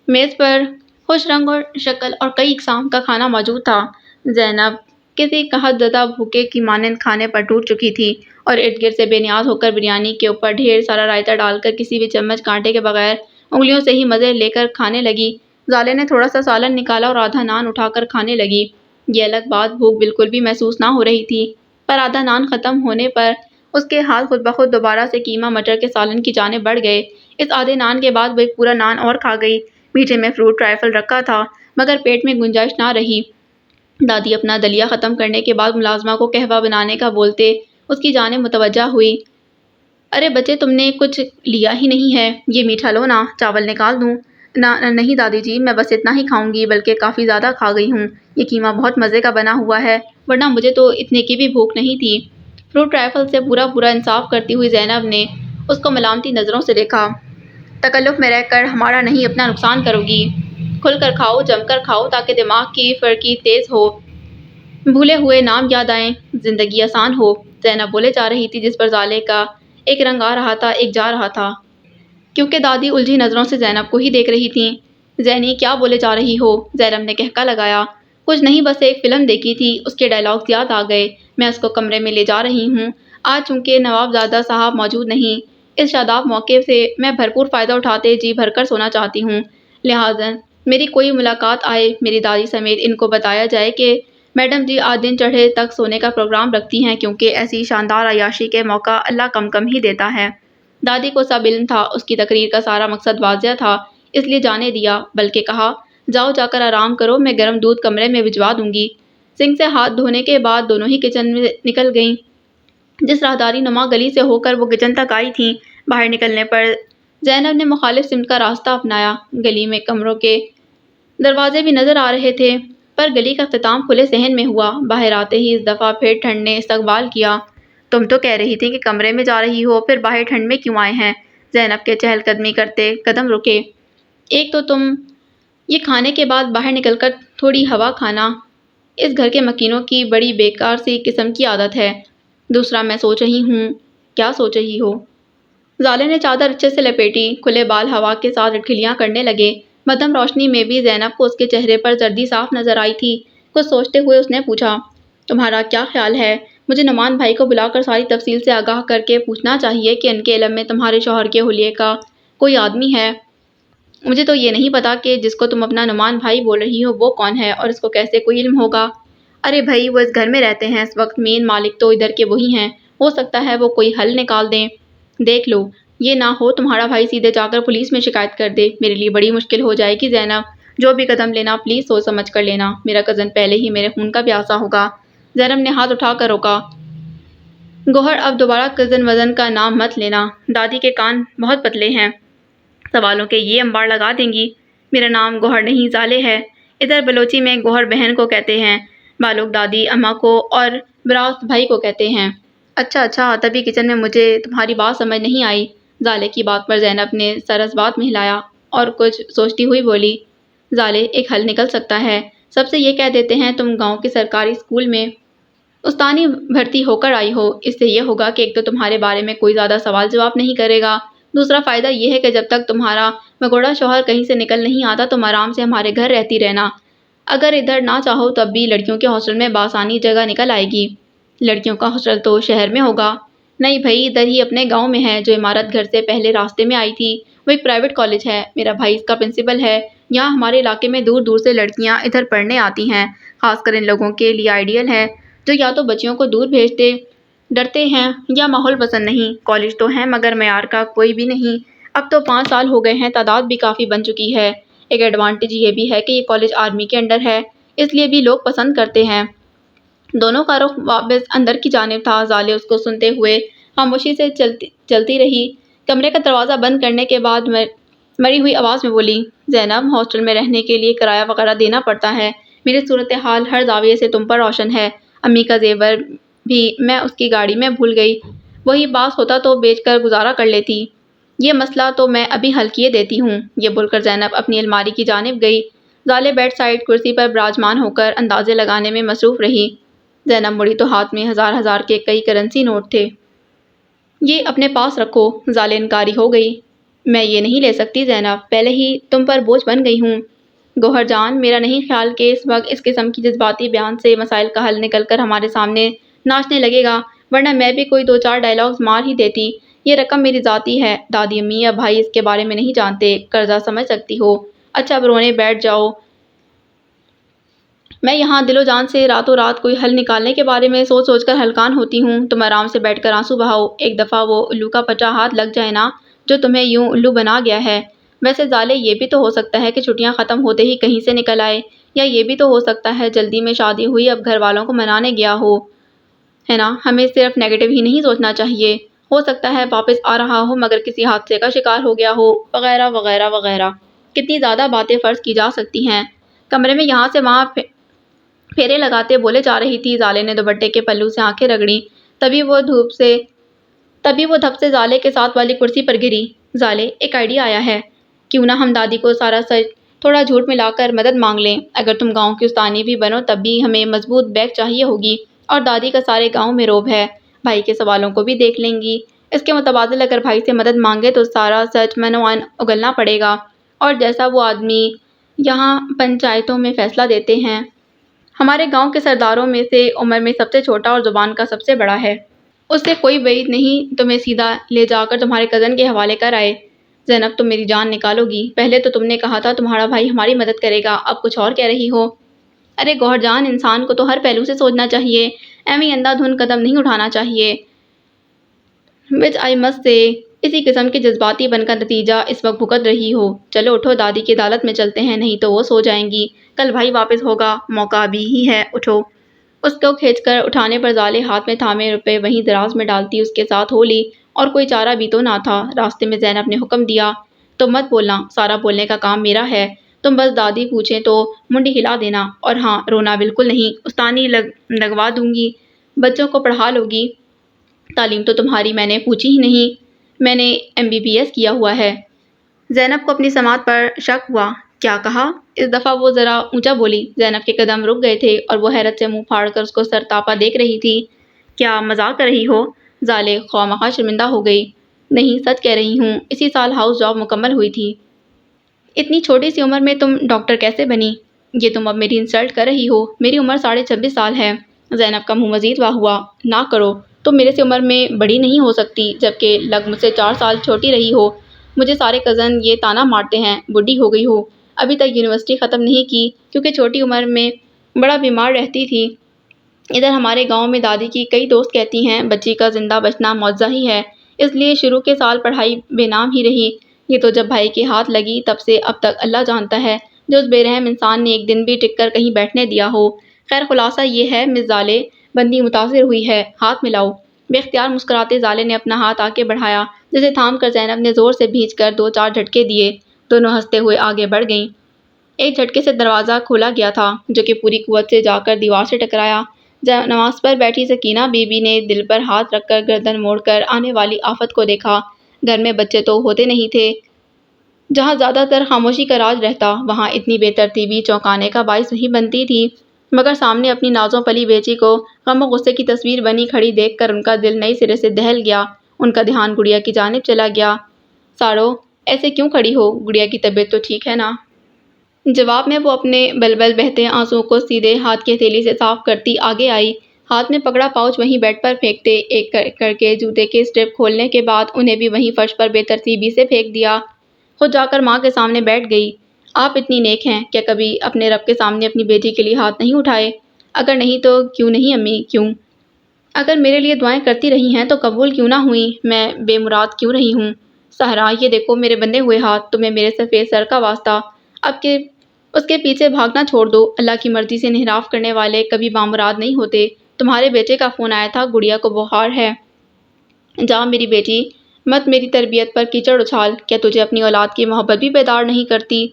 میز پر خوش رنگ اور شکل اور کئی اقسام کا کھانا موجود تھا۔ زینب کسی قحط زدہ بھوکے کی مانند کھانے پر ٹوٹ چکی تھی اور ارد گرد سے بے نیاز ہو کر بریانی کے اوپر ڈھیر سارا رائتہ ڈال کر کسی بھی چمچ کانٹے کے بغیر انگلیوں سے ہی مزے لے کر کھانے لگی۔ زالے نے تھوڑا سا سالن نکالا اور آدھا نان اٹھا کر کھانے لگی۔ یہ الگ بات بھوک بالکل بھی محسوس نہ ہو رہی تھی، پر آدھا نان ختم ہونے پر اس کے ہاتھ خود بخود دوبارہ سے قیمہ مٹر کے سالن کی جانب بڑھ گئے۔ اس آدھے نان کے بعد وہ ایک پورا نان اور کھا گئی۔ میٹھے میں فروٹ ٹرائفل رکھا تھا، مگر پیٹ میں گنجائش نہ رہی۔ دادی اپنا دلیہ ختم کرنے کے بعد ملازمہ کو قہوہ بنانے کا بولتے اس کی جانب متوجہ ہوئی۔ ارے بچے، تم نے کچھ لیا ہی نہیں ہے، یہ میٹھا لو نا، چاول نکال دوں؟ نہیں دادی جی، میں بس اتنا ہی کھاؤں گی، بلکہ کافی زیادہ کھا گئی ہوں۔ یہ قیمہ بہت مزے کا بنا ہوا ہے، ورنہ مجھے تو اتنے کی بھی بھوک نہیں تھی۔ فروٹ رائفل سے پورا انصاف کرتی ہوئی زینب نے اس کو ملامتی نظروں سے دیکھا۔ تکلف میں رہ کر ہمارا نہیں اپنا نقصان کرو گی۔ کھل کر کھاؤ، جم کر کھاؤ تاکہ دماغ کی فرقی تیز ہو، بھولے ہوئے نام یاد آئیں، زندگی آسان ہو۔ زینب بولے جا رہی تھی جس پر زالے کا ایک رنگ آ رہا تھا، ایک جا رہا تھا، کیونکہ دادی الجھی نظروں سے زینب کو ہی دیکھ رہی تھیں۔ زینی کیا بولے جا رہی ہو؟ زینب نے کہکا لگایا۔ کچھ نہیں، بس ایک فلم دیکھی تھی، اس کے ڈائیلاگز یاد آ گئے، میں اس کو کمرے میں لے جا رہی ہوں۔ آج چونکہ نوابزادہ صاحب موجود نہیں، اس شاداب موقع سے میں بھرپور فائدہ اٹھاتے جی بھر کر سونا چاہتی ہوں، لہٰذا میری کوئی ملاقات آئے، میری دادی سمیت ان کو بتایا جائے کہ میڈم جی آج دن چڑھے تک سونے کا پروگرام رکھتی ہیں، کیونکہ ایسی شاندار عیاشی کے موقع اللہ کم ہی دیتا ہے۔ دادی کو سب علم تھا، اس کی تقریر کا سارا مقصد واضح تھا، اس لیے جانے دیا، بلکہ کہا جاؤ جا کر آرام کرو، میں گرم دودھ کمرے میں بھجوا دوں گی۔ سنک سے ہاتھ دھونے کے بعد دونوں ہی کچن میں نکل گئیں۔ جس راہداری نما گلی سے ہو کر وہ کچن تک آئی تھیں، باہر نکلنے پر زینب نے مخالف سمت کا راستہ اپنایا۔ گلی میں کمروں کے دروازے بھی نظر آ رہے تھے، پر گلی کا اختتام کھلے صحن میں ہوا۔ باہر آتے ہی اس دفعہ پھر ٹھنڈ نے استقبال کیا۔ تم تو کہہ رہی تھی کہ کمرے میں جا رہی ہو، پھر باہر ٹھنڈ میں کیوں آئے ہیں؟ زینب کے چہل قدمی کرتے قدم رکے۔ ایک تو تم یہ کھانے کے بعد باہر نکل کر تھوڑی ہوا کھانا اس گھر کے مکینوں کی بڑی بیکار سی قسم کی عادت ہے، دوسرا میں سوچ رہی ہوں۔ کیا سوچ رہی ہو؟ زالے نے چادر اچھے سے لپیٹی، کھلے بال ہوا کے ساتھ ٹھٹھلیاں کرنے لگے۔ مدھم روشنی میں بھی زینب کو اس کے چہرے پر زردی صاف نظر آئی تھی۔ کچھ سوچتے ہوئے اس نے پوچھا، تمہارا کیا خیال ہے؟ مجھے نعمان بھائی کو بلا کر ساری تفصیل سے آگاہ کر کے پوچھنا چاہیے کہ ان کے علم میں تمہارے شوہر کے حلیے کا کوئی آدمی ہے۔ مجھے تو یہ نہیں پتا کہ جس کو تم اپنا نعمان بھائی بول رہی ہو وہ کون ہے، اور اس کو کیسے کوئی علم ہوگا۔ ارے بھائی، وہ اس گھر میں رہتے ہیں اس وقت، مین مالک تو ادھر کے وہی ہیں، ہو سکتا ہے وہ کوئی حل نکال دیں۔ دیکھ لو، یہ نہ ہو تمہارا بھائی سیدھے جا کر پولیس میں شکایت کر دے، میرے لیے بڑی مشکل ہو جائے گی۔ زینب، جو بھی قدم لینا پلیز سوچ سمجھ کر لینا، میرا کزن پہلے ہی میرے خون کا پیاسا ہوگا۔ زینب نے ہاتھ اٹھا کر روکا، گوہر اب دوبارہ کزن وزن کا نام مت لینا، دادی کے کان بہت پتلے ہیں، سوالوں کے یہ انبار لگا دیں گی۔ میرا نام گوہر نہیں زالے ہے، ادھر بلوچی میں گوہر بہن کو کہتے ہیں، بالوگ دادی اماں کو اور براست بھائی کو کہتے ہیں۔ اچھا، تبھی کچن میں مجھے تمہاری بات سمجھ نہیں آئی۔ زالے کی بات پر زینب نے سر اس بات میں ہلایا اور کچھ سوچتی ہوئی بولی، زالے، ایک حل نکل سکتا ہے، سب سے یہ کہہ دیتے ہیں تم گاؤں کے سرکاری اسکول میں استانی بھرتی ہو کر آئی ہو، اس سے یہ ہوگا کہ ایک تو تمہارے بارے میں کوئی زیادہ سوال جواب نہیں کرے گا، دوسرا فائدہ یہ ہے کہ جب تک تمہارا بگوڑا شوہر کہیں سے نکل نہیں آتا تم آرام سے ہمارے گھر رہتی رہنا، اگر ادھر نہ چاہو تب بھی لڑکیوں کے ہاسٹل میں بآسانی جگہ نکل آئے گی۔ لڑکیوں کا ہاسٹل تو شہر میں ہوگا؟ نہیں بھائی، ادھر ہی اپنے گاؤں میں ہے، جو عمارت گھر سے پہلے راستے میں آئی تھی، وہ ایک پرائیویٹ کالج ہے، میرا بھائی اس کا پرنسپل ہے، یہاں ہمارے علاقے میں دور دور سے لڑکیاں ادھر پڑھنے آتی ہیں، خاص کر ان لوگوں کے لیے آئیڈیل ہے جو یا تو بچیوں کو دور بھیجتے ڈرتے ہیں یا ماحول پسند نہیں۔ کالج تو ہیں مگر معیار کا کوئی بھی نہیں، اب تو 5 سال ہو گئے ہیں، تعداد بھی کافی بن چکی ہے۔ ایک ایڈوانٹیج یہ بھی ہے کہ یہ کالج آرمی کے انڈر ہے، اس لیے بھی لوگ پسند کرتے ہیں۔ دونوں کا رخ واپس اندر کی جانب تھا۔ زالے اس کو سنتے ہوئے خاموشی سے چلتی رہی۔ کمرے کا دروازہ بند کرنے کے بعد مری ہوئی آواز میں بولی، زینب، ہاسٹل میں رہنے کے لیے کرایہ وغیرہ دینا پڑتا ہے، میری صورتحال ہر زاویے سے تم پر روشن ہے، امی کا زیور بھی میں اس کی گاڑی میں بھول گئی، وہی باس ہوتا تو بیچ کر گزارا کر لیتی، یہ مسئلہ تو میں ابھی حل کیے دیتی ہوں۔ یہ بول کر زینب اپنی الماری کی جانب گئی۔ زالے بیڈ سائڈ کرسی پر براجمان ہو کر اندازے لگانے میں مصروف رہی۔ زینب مڑی تو ہاتھ میں ہزار کے کئی کرنسی نوٹ تھے۔ یہ اپنے پاس رکھو۔ زالے انکاری ہو گئی۔ میں یہ نہیں لے سکتی زینب، پہلے ہی تم پر بوجھ بن گئی ہوں۔ گوہر جان، میرا نہیں خیال کہ اس وقت اس قسم کی جذباتی بیان سے مسائل کا حل نکل کر ہمارے سامنے ناچنے لگے گا، ورنہ میں بھی کوئی 2-4 ڈائیلاگز مار ہی دیتی۔ یہ رقم میری ذاتی ہے، دادی امی یا بھائی اس کے بارے میں نہیں جانتے، قرضہ سمجھ سکتی ہو۔ اچھا اب رونے بیٹھ جاؤ، میں یہاں دل و جان سے راتوں رات کوئی حل نکالنے کے بارے میں سوچ کر ہلکان ہوتی ہوں، تم آرام سے بیٹھ کر آنسو بہاؤ، ایک دفعہ وہ الو کا پچا ہاتھ لگ جائے نا جو تمہیں یوں الو بنا گیا ہے۔ ویسے زالے، یہ بھی تو ہو سکتا ہے کہ چھٹیاں ختم ہوتے ہی کہیں سے نکل آئے، یا یہ بھی تو ہو سکتا ہے جلدی میں شادی ہوئی، اب گھر والوں کو منانے گیا ہو، ہے نا؟ ہمیں صرف نیگیٹو ہی نہیں سوچنا چاہیے، ہو سکتا ہے واپس آ رہا ہو مگر کسی حادثے کا شکار ہو گیا ہو، وغیرہ وغیرہ وغیرہ۔ کتنی زیادہ باتیں فرض کی جا سکتی ہیں۔ کمرے میں یہاں سے وہاں پھیرے لگاتے بولے جا رہی تھی۔ زالے نے دوپٹے کے پلو سے آنکھیں رگڑیں۔ تبھی وہ دھپ سے زالے کے ساتھ والی کرسی پر گری۔ زالے، ایک آئیڈیا آیا ہے۔ کیوں نہ ہم دادی کو سارا سچ تھوڑا جھوٹ ملا کر مدد مانگ لیں۔ اگر تم گاؤں کی استانی بھی بنو تب بھی ہمیں مضبوط بیک چاہیے ہوگی، اور دادی کا سارے گاؤں میں روب ہے۔ بھائی کے سوالوں کو بھی دیکھ لیں گی۔ اس کے متبادل اگر بھائی سے مدد مانگے تو سارا سچ منوان اگلنا پڑے گا، اور جیسا وہ آدمی یہاں پنچایتوں میں فیصلہ دیتے ہیں، ہمارے گاؤں کے سرداروں میں سے عمر میں سب سے چھوٹا اور زبان کا سب سے بڑا ہے۔ اس سے کوئی بعید نہیں تمہیں سیدھا لے جا کر تمہارے کزن کے حوالے کر آئے۔ زینب، تم میری جان نکالو گی۔ پہلے تو تم نے کہا تھا تمہارا بھائی ہماری مدد کرے گا، اب کچھ اور کہہ رہی ہو۔ ارے گوہر جان، انسان کو تو ہر پہلو سے سوچنا چاہیے، ایویں اندھا دھند قدم نہیں اٹھانا چاہیے۔ وچ آئی مسٹ سے اسی قسم کے جذباتی پن کا نتیجہ اس وقت بھگت رہی ہو۔ چلو اٹھو، دادی کی عدالت میں چلتے ہیں، نہیں تو وہ سو جائیں گی۔ کل بھائی واپس ہوگا، موقع ابھی ہی ہے، اٹھو۔ اس کو کھینچ کر اٹھانے پر زالے ہاتھ میں تھامے روپے وہیں دراز میں ڈالتی اس کے ساتھ ہو لی، اور کوئی چارہ بھی تو نہ تھا۔ راستے میں زینب نے حکم دیا، تم مت بولنا، سارا بولنے کا کام میرا ہے۔ تم بس دادی پوچھیں تو منڈی ہلا دینا، اور ہاں، رونا بالکل نہیں۔ استانی لگوا دوں گی، بچوں کو پڑھا لو گی۔ تعلیم تو تمہاری میں نے پوچھی ہی نہیں، میں نے MBBS کیا ہوا ہے۔ زینب کو اپنی سماعت پر شک ہوا۔ کیا کہا؟ اس دفعہ وہ ذرا اونچا بولی۔ زینب کے قدم رک گئے تھے اور وہ حیرت سے منہ پھاڑ کر اس کو سر تاپا دیکھ رہی تھی۔ کیا مذاق کر رہی ہو؟ زالے خواہ شرمندہ ہو گئی۔ نہیں، سچ کہہ رہی ہوں، اسی سال ہاؤس جاب مکمل ہوئی تھی۔ اتنی چھوٹی سی عمر میں تم ڈاکٹر کیسے بنی؟ یہ تم اب میری انسلٹ کر رہی ہو، میری عمر 26.5 سال ہے۔ زینب کا منہ مزید واہ ہوا۔ نہ کرو، تم میرے سے عمر میں بڑی نہیں ہو سکتی، جبکہ لگ مجھ سے 4 سال چھوٹی رہی ہو۔ مجھے سارے کزن یہ طعنہ مارتے ہیں، بڈھی ہو گئی ہو، ابھی تک یونیورسٹی ختم نہیں کی، کیونکہ چھوٹی عمر میں بڑا بیمار رہتی تھی۔ ادھر ہمارے گاؤں میں دادی کی کئی دوست کہتی ہیں بچی کا زندہ بچنا معجزہ ہی ہے، اس لیے شروع کے سال پڑھائی بے نام ہی رہی۔ یہ تو جب بھائی کے ہاتھ لگی تب سے اب تک اللہ جانتا ہے جو اس بے رحم انسان نے ایک دن بھی ٹک کر کہیں بیٹھنے دیا ہو۔ خیر، خلاصہ یہ ہے مس زالے، بندی متاثر ہوئی ہے، ہاتھ ملاؤ۔ بے اختیار مسکراتے زالے نے اپنا ہاتھ آگے بڑھایا، جسے تھام کر زینب نے زور سے بھینچ کر 2-4 جھٹکے دیے۔ دونوں ہنستے ہوئے آگے بڑھ گئیں۔ ایک جھٹکے سے دروازہ کھولا گیا تھا، جو کہ پوری قوت سے جا کر دیوار سے ٹکرایا۔ نماز پر بیٹھی سکینہ بی بی نے دل پر ہاتھ رکھ کر گردن موڑ کر آنے والی آفت کو دیکھا۔ گھر میں بچے تو ہوتے نہیں تھے۔ جہاں زیادہ تر خاموشی کا راج رہتا، وہاں اتنی بے ترتیبی چونکانے کا باعث نہیں بنتی تھی، مگر سامنے اپنی نازوں پلی بیٹی کو غم و غصے کی تصویر بنی کھڑی دیکھ کر ان کا دل نئے سرے سے دہل گیا۔ ان کا دھیان گڑیا کی جانب چلا گیا۔ سارو، ایسے کیوں کھڑی ہو؟ گڑیا کی طبیعت تو ٹھیک ہے نا؟ جواب میں وہ اپنے بلبل بہتے آنسوؤں کو سیدھے ہاتھ کی ہتھیلی سے صاف کرتی آگے آئی۔ ہاتھ میں پکڑا پاؤچ وہیں بیڈ پر پھینکتے ایک کر کے جوتے کے اسٹرپ کھولنے کے بعد انہیں بھی وہیں فرش پر بے ترتیبی سے پھینک دیا۔ خود جا کر ماں کے سامنے بیٹھ گئی۔ آپ اتنی نیک ہیں، کیا کبھی اپنے رب کے سامنے اپنی بیٹی کے لیے ہاتھ نہیں اٹھائے؟ اگر نہیں تو کیوں نہیں امی، کیوں؟ اگر میرے لیے دعائیں کرتی رہی ہیں تو قبول کیوں نہ ہوئیں؟ میں بے مراد کیوں رہی ہوں؟ سہرا، یہ دیکھو میرے بندے ہوئے ہاتھ، تمہیں میرے سفید سر کا واسطہ، اب کہ اس کے پیچھے بھاگنا چھوڑ دو۔ اللہ کی مرضی سے انحراف کرنے والے کبھی بامراد نہیں ہوتے۔ تمہارے بیٹے کا فون آیا تھا، گڑیا کو بخار ہے۔ جا میری بیٹی، مت میری تربیت پر کیچڑ اچھال۔ کیا تجھے اپنی اولاد کی محبت بھی بیدار نہیں کرتی؟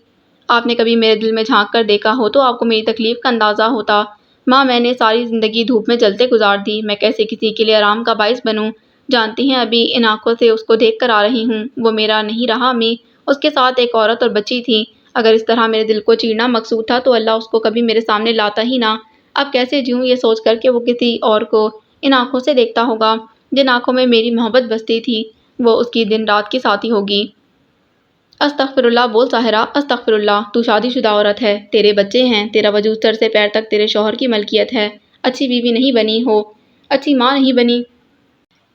آپ نے کبھی میرے دل میں جھانک کر دیکھا ہو تو آپ کو میری تکلیف کا اندازہ ہوتا۔ ماں، میں نے ساری زندگی دھوپ میں جلتے گزار دی، میں کیسے کسی کے لیے آرام کا باعث بنوں؟ جانتی ہیں، ابھی ان آنکھوں سے اس کو دیکھ کر آ رہی ہوں، وہ میرا نہیں رہا امی، اس کے ساتھ ایک عورت اور بچی تھی۔ اگر اس طرح میرے دل کو چیرنا مقصود تھا تو اللہ اس کو کبھی میرے سامنے لاتا ہی نہ۔ اب کیسے جیوں یہ سوچ کر کہ وہ کسی اور کو ان آنکھوں سے دیکھتا ہوگا، جن آنکھوں میں میری محبت بستی تھی، وہ اس کی دن رات کی ساتھی ہوگی۔ استغفر اللہ بول ساحرہ، استغفر اللہ، تو شادی شدہ عورت ہے، تیرے بچے ہیں، تیرا وجود سر سے پیر تک تیرے شوہر کی ملکیت ہے۔ اچھی بیوی نہیں بنی ہو، اچھی ماں نہیں بنی،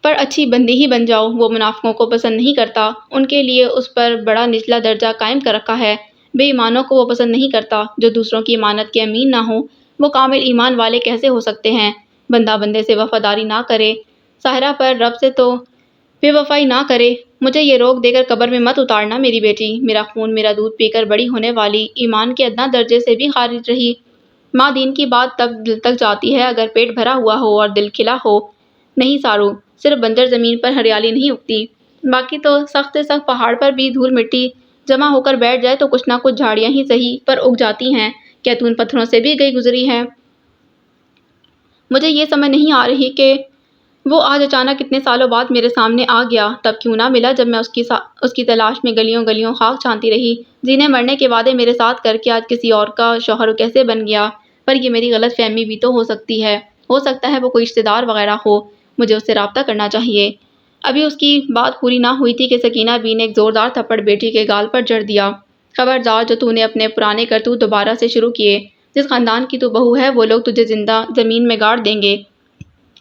پر اچھی بندی ہی بن جاؤ۔ وہ منافقوں کو پسند نہیں کرتا، ان کے لیے اس پر بڑا نچلا درجہ قائم کر رکھا ہے۔ بے ایمانوں کو وہ پسند نہیں کرتا، جو دوسروں کی امانت کے امین نہ ہوں۔ وہ کامل ایمان والے کیسے ہو سکتے ہیں؟ بندہ بندے سے وفاداری نہ کرے، ساحرہ پر رب سے تو بے وفائی نہ کرے۔ مجھے یہ روک دے کر قبر میں مت اتارنا میری بیٹی، میرا خون میرا دودھ پی کر بڑی ہونے والی، ایمان کے ادنا درجے سے بھی خارج رہی ماں دین کی بات تب دل تک جاتی ہے اگر پیٹ بھرا ہوا ہو اور دل کھلا ہو۔ نہیں سارو، صرف بنجر زمین پر ہریالی نہیں اگتی، باقی تو سخت سے سخت پہاڑ پر بھی دھول مٹی جمع ہو کر بیٹھ جائے تو کچھ نہ کچھ جھاڑیاں ہی صحیح پر اگ جاتی ہیں۔ کیا تو ان پتھروں سے بھی گئی گزری ہے؟ مجھے یہ سمجھ نہیں آ رہی کہ وہ آج اچانک اتنے سالوں بعد میرے سامنے آ گیا، تب کیوں نہ ملا جب میں اس کی تلاش میں گلیوں گلیوں خاک چھانتی رہی۔ جینے مرنے کے وعدے میرے ساتھ کر کے آج کسی اور کا شوہر کیسے بن گیا؟ پر یہ میری غلط فہمی بھی تو ہو سکتی ہے۔ ہو سکتا ہے وہ کوئی رشتہ دار وغیرہ ہو، مجھے اس سے رابطہ کرنا چاہیے۔ ابھی اس کی بات پوری نہ ہوئی تھی کہ سکینہ بی نے ایک زوردار تھپڑ بیٹی کے گال پر جڑ دیا۔ خبردار جو تو نے اپنے پرانے کرتوت دوبارہ سے شروع کیے۔ جس خاندان کی تو بہو ہے وہ لوگ تجھے زندہ زمین میں گاڑ دیں گے۔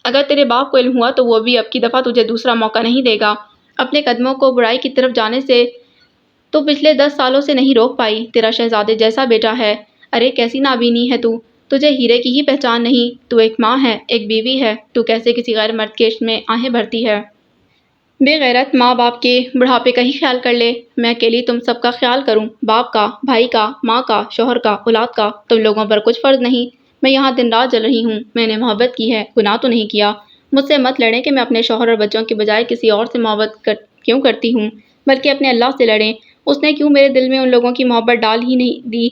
اگر تیرے باپ کو علم ہوا تو وہ بھی اب کی دفعہ تجھے دوسرا موقع نہیں دے گا۔ اپنے قدموں کو برائی کی طرف جانے سے تو پچھلے 10 سالوں سے نہیں روک پائی۔ تیرا شہزادے جیسا بیٹا ہے۔ ارے کیسی نابینی ہے تو! تجھے ہیرے کی ہی پہچان نہیں۔ تو ایک ماں ہے، ایک بیوی ہے، تو کیسے کسی غیر مرد کے عشق میں آہیں بھرتی ہے؟ بے غیرت! ماں باپ کے بڑھاپے کا ہی خیال کر لے۔ میں اکیلی تم سب کا خیال کروں؟ باپ کا، بھائی کا، ماں کا، شوہر کا، اولاد کا؟ تم لوگوں پر کچھ فرض نہیں؟ میں یہاں دن رات جل رہی ہوں۔ میں نے محبت کی ہے، گناہ تو نہیں کیا۔ مجھ سے مت لڑیں کہ میں اپنے شوہر اور بچوں کے بجائے کسی اور سے محبت کیوں کرتی ہوں، بلکہ اپنے اللہ سے لڑیں۔ اس نے کیوں میرے دل میں ان لوگوں کی محبت ڈال ہی نہیں دی؟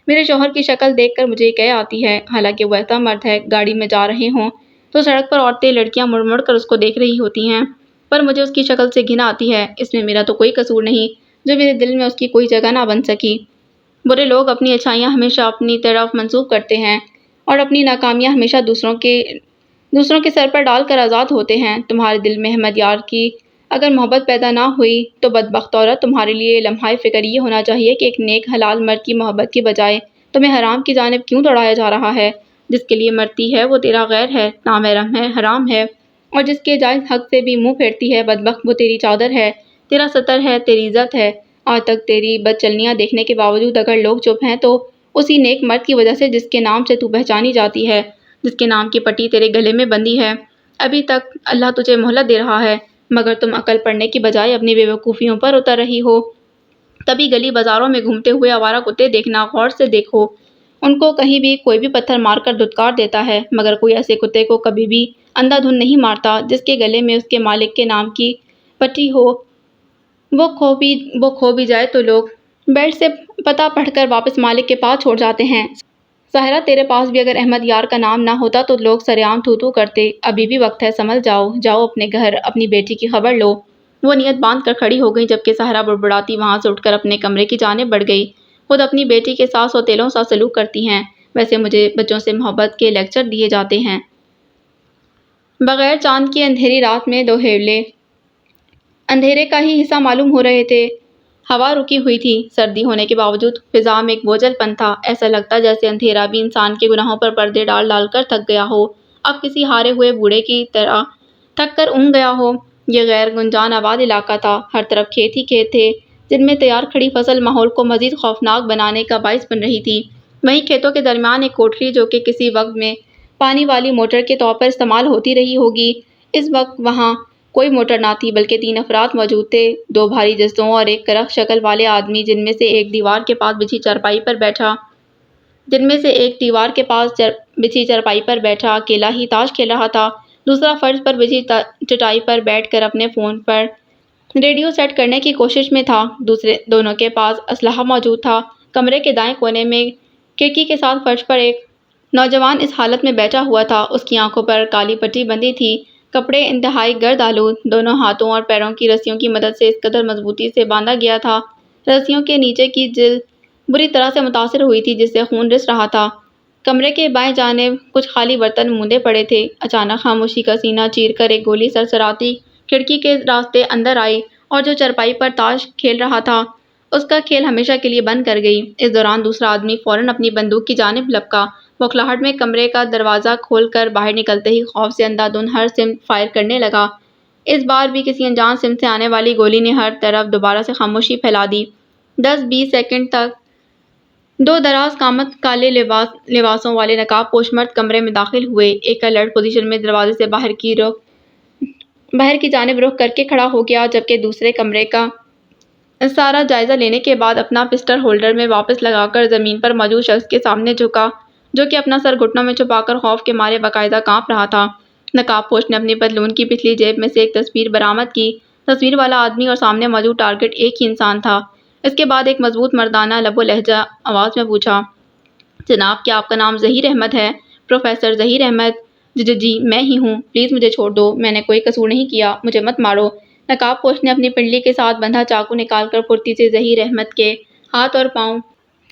میرے شوہر کی شکل دیکھ کر مجھے قے آتی ہے، حالانکہ وہ ایسا مرد ہے، گاڑی میں جا رہے ہوں تو سڑک پر عورتیں لڑکیاں مڑ مڑ کر اس کو دیکھ رہی ہوتی ہیں، پر مجھے اس کی شکل سے گھن آتی ہے۔ اس میں میرا تو کوئی قصور نہیں جو میرے دل میں اس کی کوئی جگہ نہ بن سکی۔ برے لوگ اپنی اچھائیاں ہمیشہ اپنی طرف منسوب کرتے ہیں اور اپنی ناکامیاں ہمیشہ دوسروں کے سر پر ڈال کر آزاد ہوتے ہیں۔ تمہارے دل میں احمد یار کی اگر محبت پیدا نہ ہوئی تو بدبخت عورت، تمہارے لیے لمحہ فکر یہ ہونا چاہیے کہ ایک نیک حلال مرد کی محبت کی بجائے تمہیں حرام کی جانب کیوں دوڑایا جا رہا ہے۔ جس کے لیے مرتی ہے وہ تیرا غیر ہے، نامحرم ہے، حرام ہے، اور جس کے جائز حق سے بھی منہ پھیرتی ہے بدبخت، وہ تیری چادر ہے، تیرا ستر ہے، تیری عزت ہے۔ آج تک تیری بد چلنیاں دیکھنے کے باوجود اگر لوگ چپ ہیں تو اسی نیک مرد کی وجہ سے جس کے نام سے تو پہچانی جاتی ہے، جس کے نام کی پٹی تیرے گلے میں بندھی ہے۔ ابھی تک اللہ تجھے مہلت دے رہا ہے، مگر تم عقل پڑھنے کی بجائے اپنی بے وقوفیوں پر اتر رہی ہو۔ کبھی گلی بازاروں میں گھومتے ہوئے آوارہ کتے دیکھنا، غور سے دیکھو۔ ان کو کہیں بھی کوئی بھی پتھر مار کر دھتکار دیتا ہے، مگر کوئی ایسے کتے کو کبھی بھی اندھا دھند نہیں مارتا جس کے گلے میں اس کے مالک کے نام کی پٹی ہو۔ وہ کھو بھی جائے تو لوگ بیلٹ سے پتہ پڑھ کر واپس مالک کے پاس چھوڑ جاتے ہیں۔ ساحرہ، تیرے پاس بھی اگر احمد یار کا نام نہ ہوتا تو لوگ سرعام تھو تھو کرتے۔ ابھی بھی وقت ہے، سنبھل جاؤ، جاؤ اپنے گھر، اپنی بیٹی کی خبر لو۔ وہ نیت باندھ کر کھڑی ہو گئی جبکہ ساحرہ بڑبڑاتی وہاں سے اٹھ کر اپنے کمرے کی جانب بڑھ گئی۔ خود اپنی بیٹی کے ساتھ سوتیلوں سا سلوک کرتی ہیں، ویسے مجھے بچوں سے محبت کے لیکچر دیے جاتے ہیں۔ بغیر چاند کی اندھیری رات میں دو ہیرلے اندھیرے کا ہی حصہ معلوم ہو رہے تھے۔ ہوا رکی ہوئی تھی، سردی ہونے کے باوجود فضا میں ایک بوجھل پن تھا۔ ایسا لگتا جیسے اندھیرا بھی انسان کے گناہوں پر پردے ڈال ڈال کر تھک گیا ہو، اب کسی ہارے ہوئے بوڑھے کی طرح تھک کر اونگ گیا ہو۔ یہ غیر گنجان آباد علاقہ تھا، ہر طرف کھیت ہی کھیت تھے جن میں تیار کھڑی فصل ماحول کو مزید خوفناک بنانے کا باعث بن رہی تھی۔ وہیں کھیتوں کے درمیان ایک کوٹھری جو کہ کسی وقت میں پانی والی موٹر کے طور پر استعمال ہوتی رہی ہوگی، اس وقت وہاں کوئی موٹر نہ تھی بلکہ 3 افراد موجود تھے، 2 بھاری جسموں اور ایک کرخ شکل والے آدمی جن میں سے ایک دیوار کے پاس بچھی چارپائی پر بیٹھا اکیلا ہی تاش کھیل رہا تھا، دوسرا فرش پر بچھی چٹائی پر بیٹھ کر اپنے فون پر ریڈیو سیٹ کرنے کی کوشش میں تھا۔ دونوں کے پاس اسلحہ موجود تھا۔ کمرے کے دائیں کونے میں کھڑکی کے ساتھ فرش پر ایک نوجوان اس حالت میں بیٹھا ہوا تھا، اس کی آنکھوں پر کالی پٹی بندھی تھی، کپڑے انتہائی گرد آلود، دونوں ہاتھوں اور پیروں کی رسیوں کی مدد سے اس قدر مضبوطی سے باندھا گیا تھا، رسیوں کے نیچے کی جلد بری طرح سے متاثر ہوئی تھی جس سے خون رس رہا تھا۔ کمرے کے بائیں جانب کچھ خالی برتن موندے پڑے تھے۔ اچانک خاموشی کا سینہ چیر کر ایک گولی سرسراتی کھڑکی کے راستے اندر آئی اور جو چارپائی پر تاش کھیل رہا تھا اس کا کھیل ہمیشہ کے لیے بند کر گئی۔ اس دوران دوسرا آدمی فوراً اپنی بندوق کی جانب لپکا، بوکھلاہٹ میں کمرے کا دروازہ کھول کر باہر نکلتے ہی خوف سے اندھا دھند ہر سمت فائر کرنے لگا۔ اس بار بھی کسی انجان سمت سے آنے والی گولی نے ہر طرف دوبارہ سے خاموشی پھیلا دی۔ 10-20 سیکنڈ تک 2 دراز قامت کالے لباسوں والے نقاب پوش مرد کمرے میں داخل ہوئے۔ ایک الرٹ پوزیشن میں دروازے سے باہر کی جانب رخ کر کے کھڑا ہو گیا، جبکہ دوسرے کمرے کا سارا جائزہ لینے کے بعد اپنا پسٹل ہولڈر میں واپس لگا کر زمین پر موجود شخص کے سامنے جھکا جو کہ اپنا سر گھٹنوں میں چھپا کر خوف کے مارے باقاعدہ کانپ رہا تھا۔ نقاب پوش نے اپنی پتلون کی پچھلی جیب میں سے ایک تصویر برآمد کی۔ تصویر والا آدمی اور سامنے موجود ٹارگٹ ایک ہی انسان تھا۔ اس کے بعد ایک مضبوط مردانہ لب و لہجہ آواز میں پوچھا، جناب کیا آپ کا نام ظہیر احمد ہے؟ پروفیسر ظہیر احمد؟ جی میں ہی ہوں، پلیز مجھے چھوڑ دو، میں نے کوئی قصور نہیں کیا، مجھے مت مارو۔ نقاب پوش نے اپنی پنڈلی کے ساتھ بندھا چاقو نکال کر پھرتی سے ظہیر احمد کے ہاتھ اور پاؤں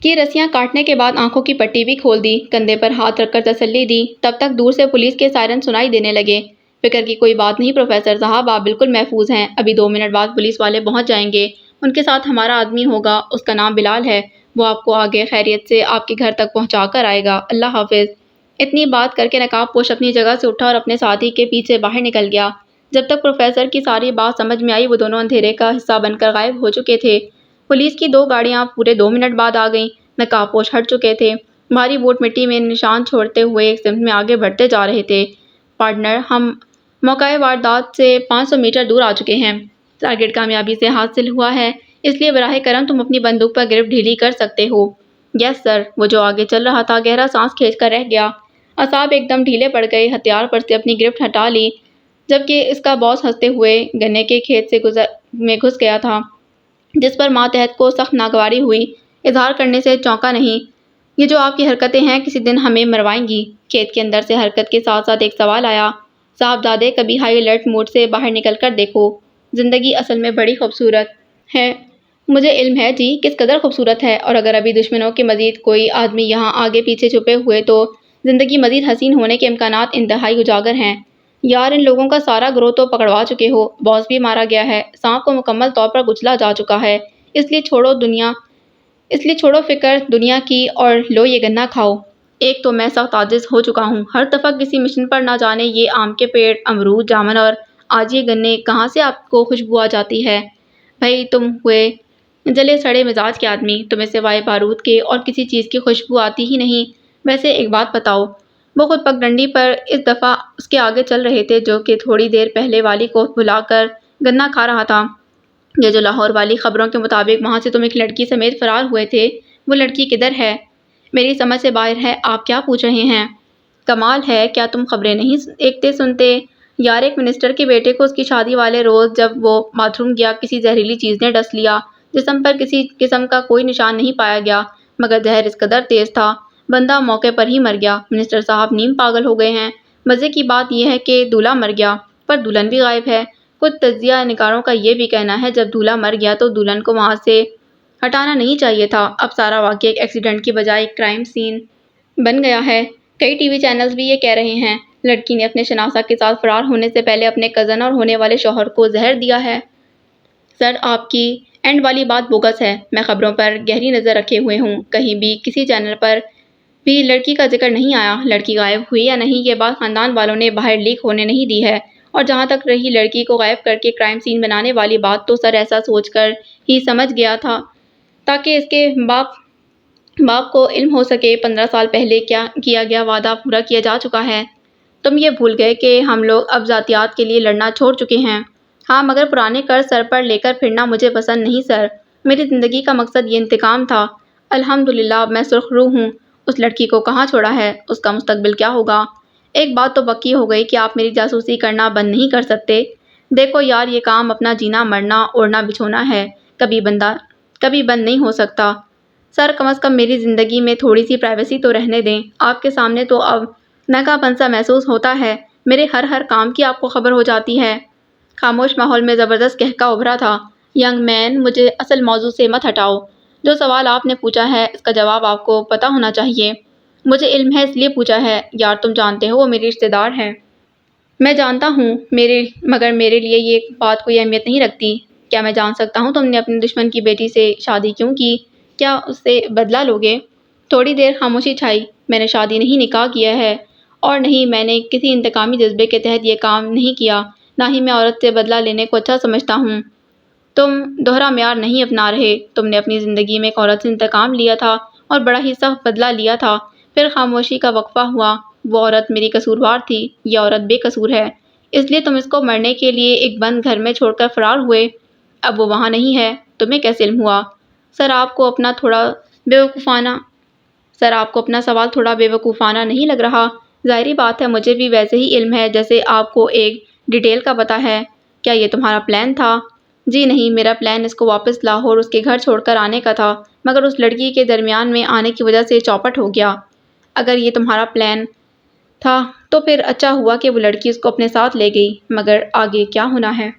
کی رسیاں کاٹنے کے بعد آنکھوں کی پٹی بھی کھول دی، کندھے پر ہاتھ رکھ کر تسلی دی۔ تب تک دور سے پولیس کے سائرن سنائی دینے لگے۔ فکر کی کوئی بات نہیں پروفیسر صاحب، آپ بالکل محفوظ ہیں، ابھی 2 منٹ بعد پولیس والے پہنچ جائیں گے، ان کے ساتھ ہمارا آدمی ہوگا، اس کا نام بلال ہے، وہ آپ کو آگے خیریت سے آپ کے گھر تک پہنچا کر آئے گا، اللہ حافظ۔ اتنی بات کر کے نقاب پوش اپنی جگہ سے اٹھا اور اپنے ساتھی کے پیچھے باہر نکل گیا۔ جب تک پروفیسر کی ساری بات سمجھ میں آئی وہ دونوں اندھیرے کا حصہ بن کر غائب ہو چکے تھے۔ پولیس کی 2 گاڑیاں پورے 2 منٹ بعد آ گئیں۔ نقاب پوش ہٹ چکے تھے، بھاری بوٹ مٹی میں نشان چھوڑتے ہوئے ایک سمت میں آگے بڑھتے جا رہے تھے۔ پارٹنر، ہم موقع واردات سے 500 میٹر دور آ چکے ہیں، ٹارگٹ کامیابی سے حاصل ہوا ہے، اس لیے براہ کرم تم اپنی بندوق پر گرفٹ ڈھیلی کر سکتے ہو۔ یس سر۔ وہ جو آگے چل رہا تھا گہرا سانس کھینچ کر رہ گیا، اعصاب ایک دم ڈھیلے پڑ گئے، ہتھیار پر سے اپنی گرفٹ ہٹا لی، جبکہ اس کا باس ہنستے ہوئے گنے کے کھیت سے میں گھس گیا تھا، جس پر ماتحت کو سخت ناگواری ہوئی۔ اظہار کرنے سے چونکا نہیں، یہ جو آپ کی حرکتیں ہیں کسی دن ہمیں مروائیں گی۔ کھیت کے اندر سے حرکت کے ساتھ ساتھ ایک سوال آیا، صاحبزادے کبھی ہائی الرٹ موڈ سے باہر نکل کر دیکھو، زندگی اصل میں بڑی خوبصورت ہے۔ مجھے علم ہے جی کس قدر خوبصورت ہے، اور اگر ابھی دشمنوں کے مزید کوئی آدمی یہاں آگے پیچھے چھپے ہوئے تو زندگی مزید حسین ہونے کے امکانات انتہائی اجاگر ہیں۔ یار ان لوگوں کا سارا گروہ تو پکڑوا چکے ہو، باس بھی مارا گیا ہے، سانپ کو مکمل طور پر کچلا جا چکا ہے، اس لیے چھوڑو فکر دنیا کی اور لو یہ گنا کھاؤ۔ ایک تو میں سخت عاجز ہو چکا ہوں، ہر دفعہ کسی مشن پر نہ جانے یہ آم کے پیڑ، امرود، جامن اور آج یہ گنے کہاں سے آپ کو خوشبو آ جاتی ہے۔ بھئی تم ہوئے جلے سڑے مزاج کے آدمی، تمہیں سوائے بارود کے اور کسی چیز کی خوشبو آتی ہی نہیں۔ ویسے ایک بات بتاؤ، وہ خود پگڈنڈی پر اس دفعہ اس کے آگے چل رہے تھے جو کہ تھوڑی دیر پہلے والی کو بھلا کر گنا کھا رہا تھا۔ یہ جو لاہور والی خبروں کے مطابق وہاں سے تم ایک لڑکی سمیت فرار ہوئے تھے، وہ لڑکی کدھر ہے؟ میری سمجھ سے باہر ہے، آپ کیا پوچھ رہے ہیں؟ کمال ہے، کیا تم خبریں نہیں دیکھتے سنتے؟ یار ایک منسٹر کے بیٹے کو اس کی شادی والے روز جب وہ باتھ روم گیا کسی زہریلی چیز نے ڈس لیا، جسم پر کسی قسم کا کوئی نشان نہیں پایا گیا، مگر زہر اس قدر تیز تھا بندہ موقع پر ہی مر گیا۔ منسٹر صاحب نیم پاگل ہو گئے ہیں۔ مزے کی بات یہ ہے کہ دولہا مر گیا پر دلہن بھی غائب ہے۔ کچھ تجزیہ نگاروں کا یہ بھی کہنا ہے جب دولہا مر گیا تو دلہن کو وہاں سے ہٹانا نہیں چاہیے تھا۔ اب سارا واقعہ ایک ایکسیڈنٹ کی بجائے ایک کرائم سین بن گیا ہے۔ کئی ٹی وی چینلز بھی یہ کہہ رہے ہیں لڑکی نے اپنے شناسہ کے ساتھ فرار ہونے سے پہلے اپنے کزن اور ہونے والے شوہر کو زہر دیا ہے۔ سر آپ کی اینڈ والی بات بوگس ہے، میں خبروں پر گہری نظر رکھے ہوئے ہوں، کہیں بھی کسی چینل پر بھی لڑکی کا ذکر نہیں آیا۔ لڑکی غائب ہوئی یا نہیں یہ بات خاندان والوں نے باہر لیک ہونے نہیں دی ہے، اور جہاں تک رہی لڑکی کو غائب کر کے کرائم سین بنانے والی بات تو سر ایسا سوچ کر ہی سمجھ گیا تھا تاکہ اس کے باپ کو علم ہو سکے 15 سال پہلے کیا گیا وعدہ پورا کیا جا چکا ہے۔ تم یہ بھول گئے کہ ہم لوگ اب ذاتیات کے لیے لڑنا چھوڑ چکے ہیں۔ ہاں مگر پرانے قرض سر پر لے کر پھرنا مجھے پسند نہیں سر، میری زندگی کا مقصد یہ انتقام تھا۔ الحمدللہ اب میں سرخ روح ہوں۔ اس لڑکی کو کہاں چھوڑا ہے، اس کا مستقبل کیا ہوگا؟ ایک بات تو پکی ہو گئی کہ آپ میری جاسوسی کرنا بند نہیں کر سکتے۔ دیکھو یار یہ کام اپنا جینا مرنا اوڑھنا بچھونا ہے، کبھی بند نہیں ہو سکتا۔ سر کم از کم میری زندگی میں تھوڑی سی پرائیویسی تو رہنے دیں، آپ کے سامنے تو اب ننگا پن سا محسوس ہوتا ہے، میرے ہر کام کی آپ کو خبر ہو جاتی ہے۔ خاموش ماحول میں زبردست قہقہ ابھرا تھا۔ ینگ مین مجھے اصل موضوع سے مت ہٹاؤ، جو سوال آپ نے پوچھا ہے اس کا جواب آپ کو پتہ ہونا چاہیے۔ مجھے علم ہے اس لیے پوچھا ہے، یار تم جانتے ہو وہ میری رشتہ دار ہے۔ میں جانتا ہوں مگر میرے لیے یہ بات کوئی اہمیت نہیں رکھتی۔ کیا میں جان سکتا ہوں تم نے اپنے دشمن کی بیٹی سے شادی کیوں کی؟ کیا اس سے بدلہ لوگے؟ تھوڑی دیر خاموشی چھائی۔ میں نے شادی نہیں نکاح کیا ہے، اور نہیں میں نے کسی انتقامی جذبے کے تحت یہ کام نہیں کیا، نہ ہی میں عورت سے بدلہ لینے کو اچھا سمجھتا ہوں۔ تم دوہرا معیار نہیں اپنا رہے، تم نے اپنی زندگی میں ایک عورت سے انتقام لیا تھا اور بڑا ہی سخت بدلہ لیا تھا۔ پھر خاموشی کا وقفہ ہوا۔ وہ عورت میری قصوروار تھی، یہ عورت بے قصور ہے، اس لیے تم اس کو مرنے کے لیے ایک بند گھر میں چھوڑ کر فرار ہوئے۔ اب وہ وہاں نہیں ہے، تمہیں کیسے علم ہوا؟ سر آپ کو اپنا سوال تھوڑا بے وقوفانہ نہیں لگ رہا؟ ظاہری بات ہے مجھے بھی ویسے ہی علم ہے جیسے آپ کو ایک ڈیٹیل کا پتہ ہے۔ کیا یہ تمہارا پلان تھا؟ جی نہیں، میرا پلان اس کو واپس لاہور اس کے گھر چھوڑ کر آنے کا تھا، مگر اس لڑکی کے درمیان میں آنے کی وجہ سے چوپٹ ہو گیا۔ اگر یہ تمہارا پلان تھا تو پھر اچھا ہوا کہ وہ لڑکی اس کو اپنے ساتھ لے گئی، مگر آگے کیا ہونا ہے؟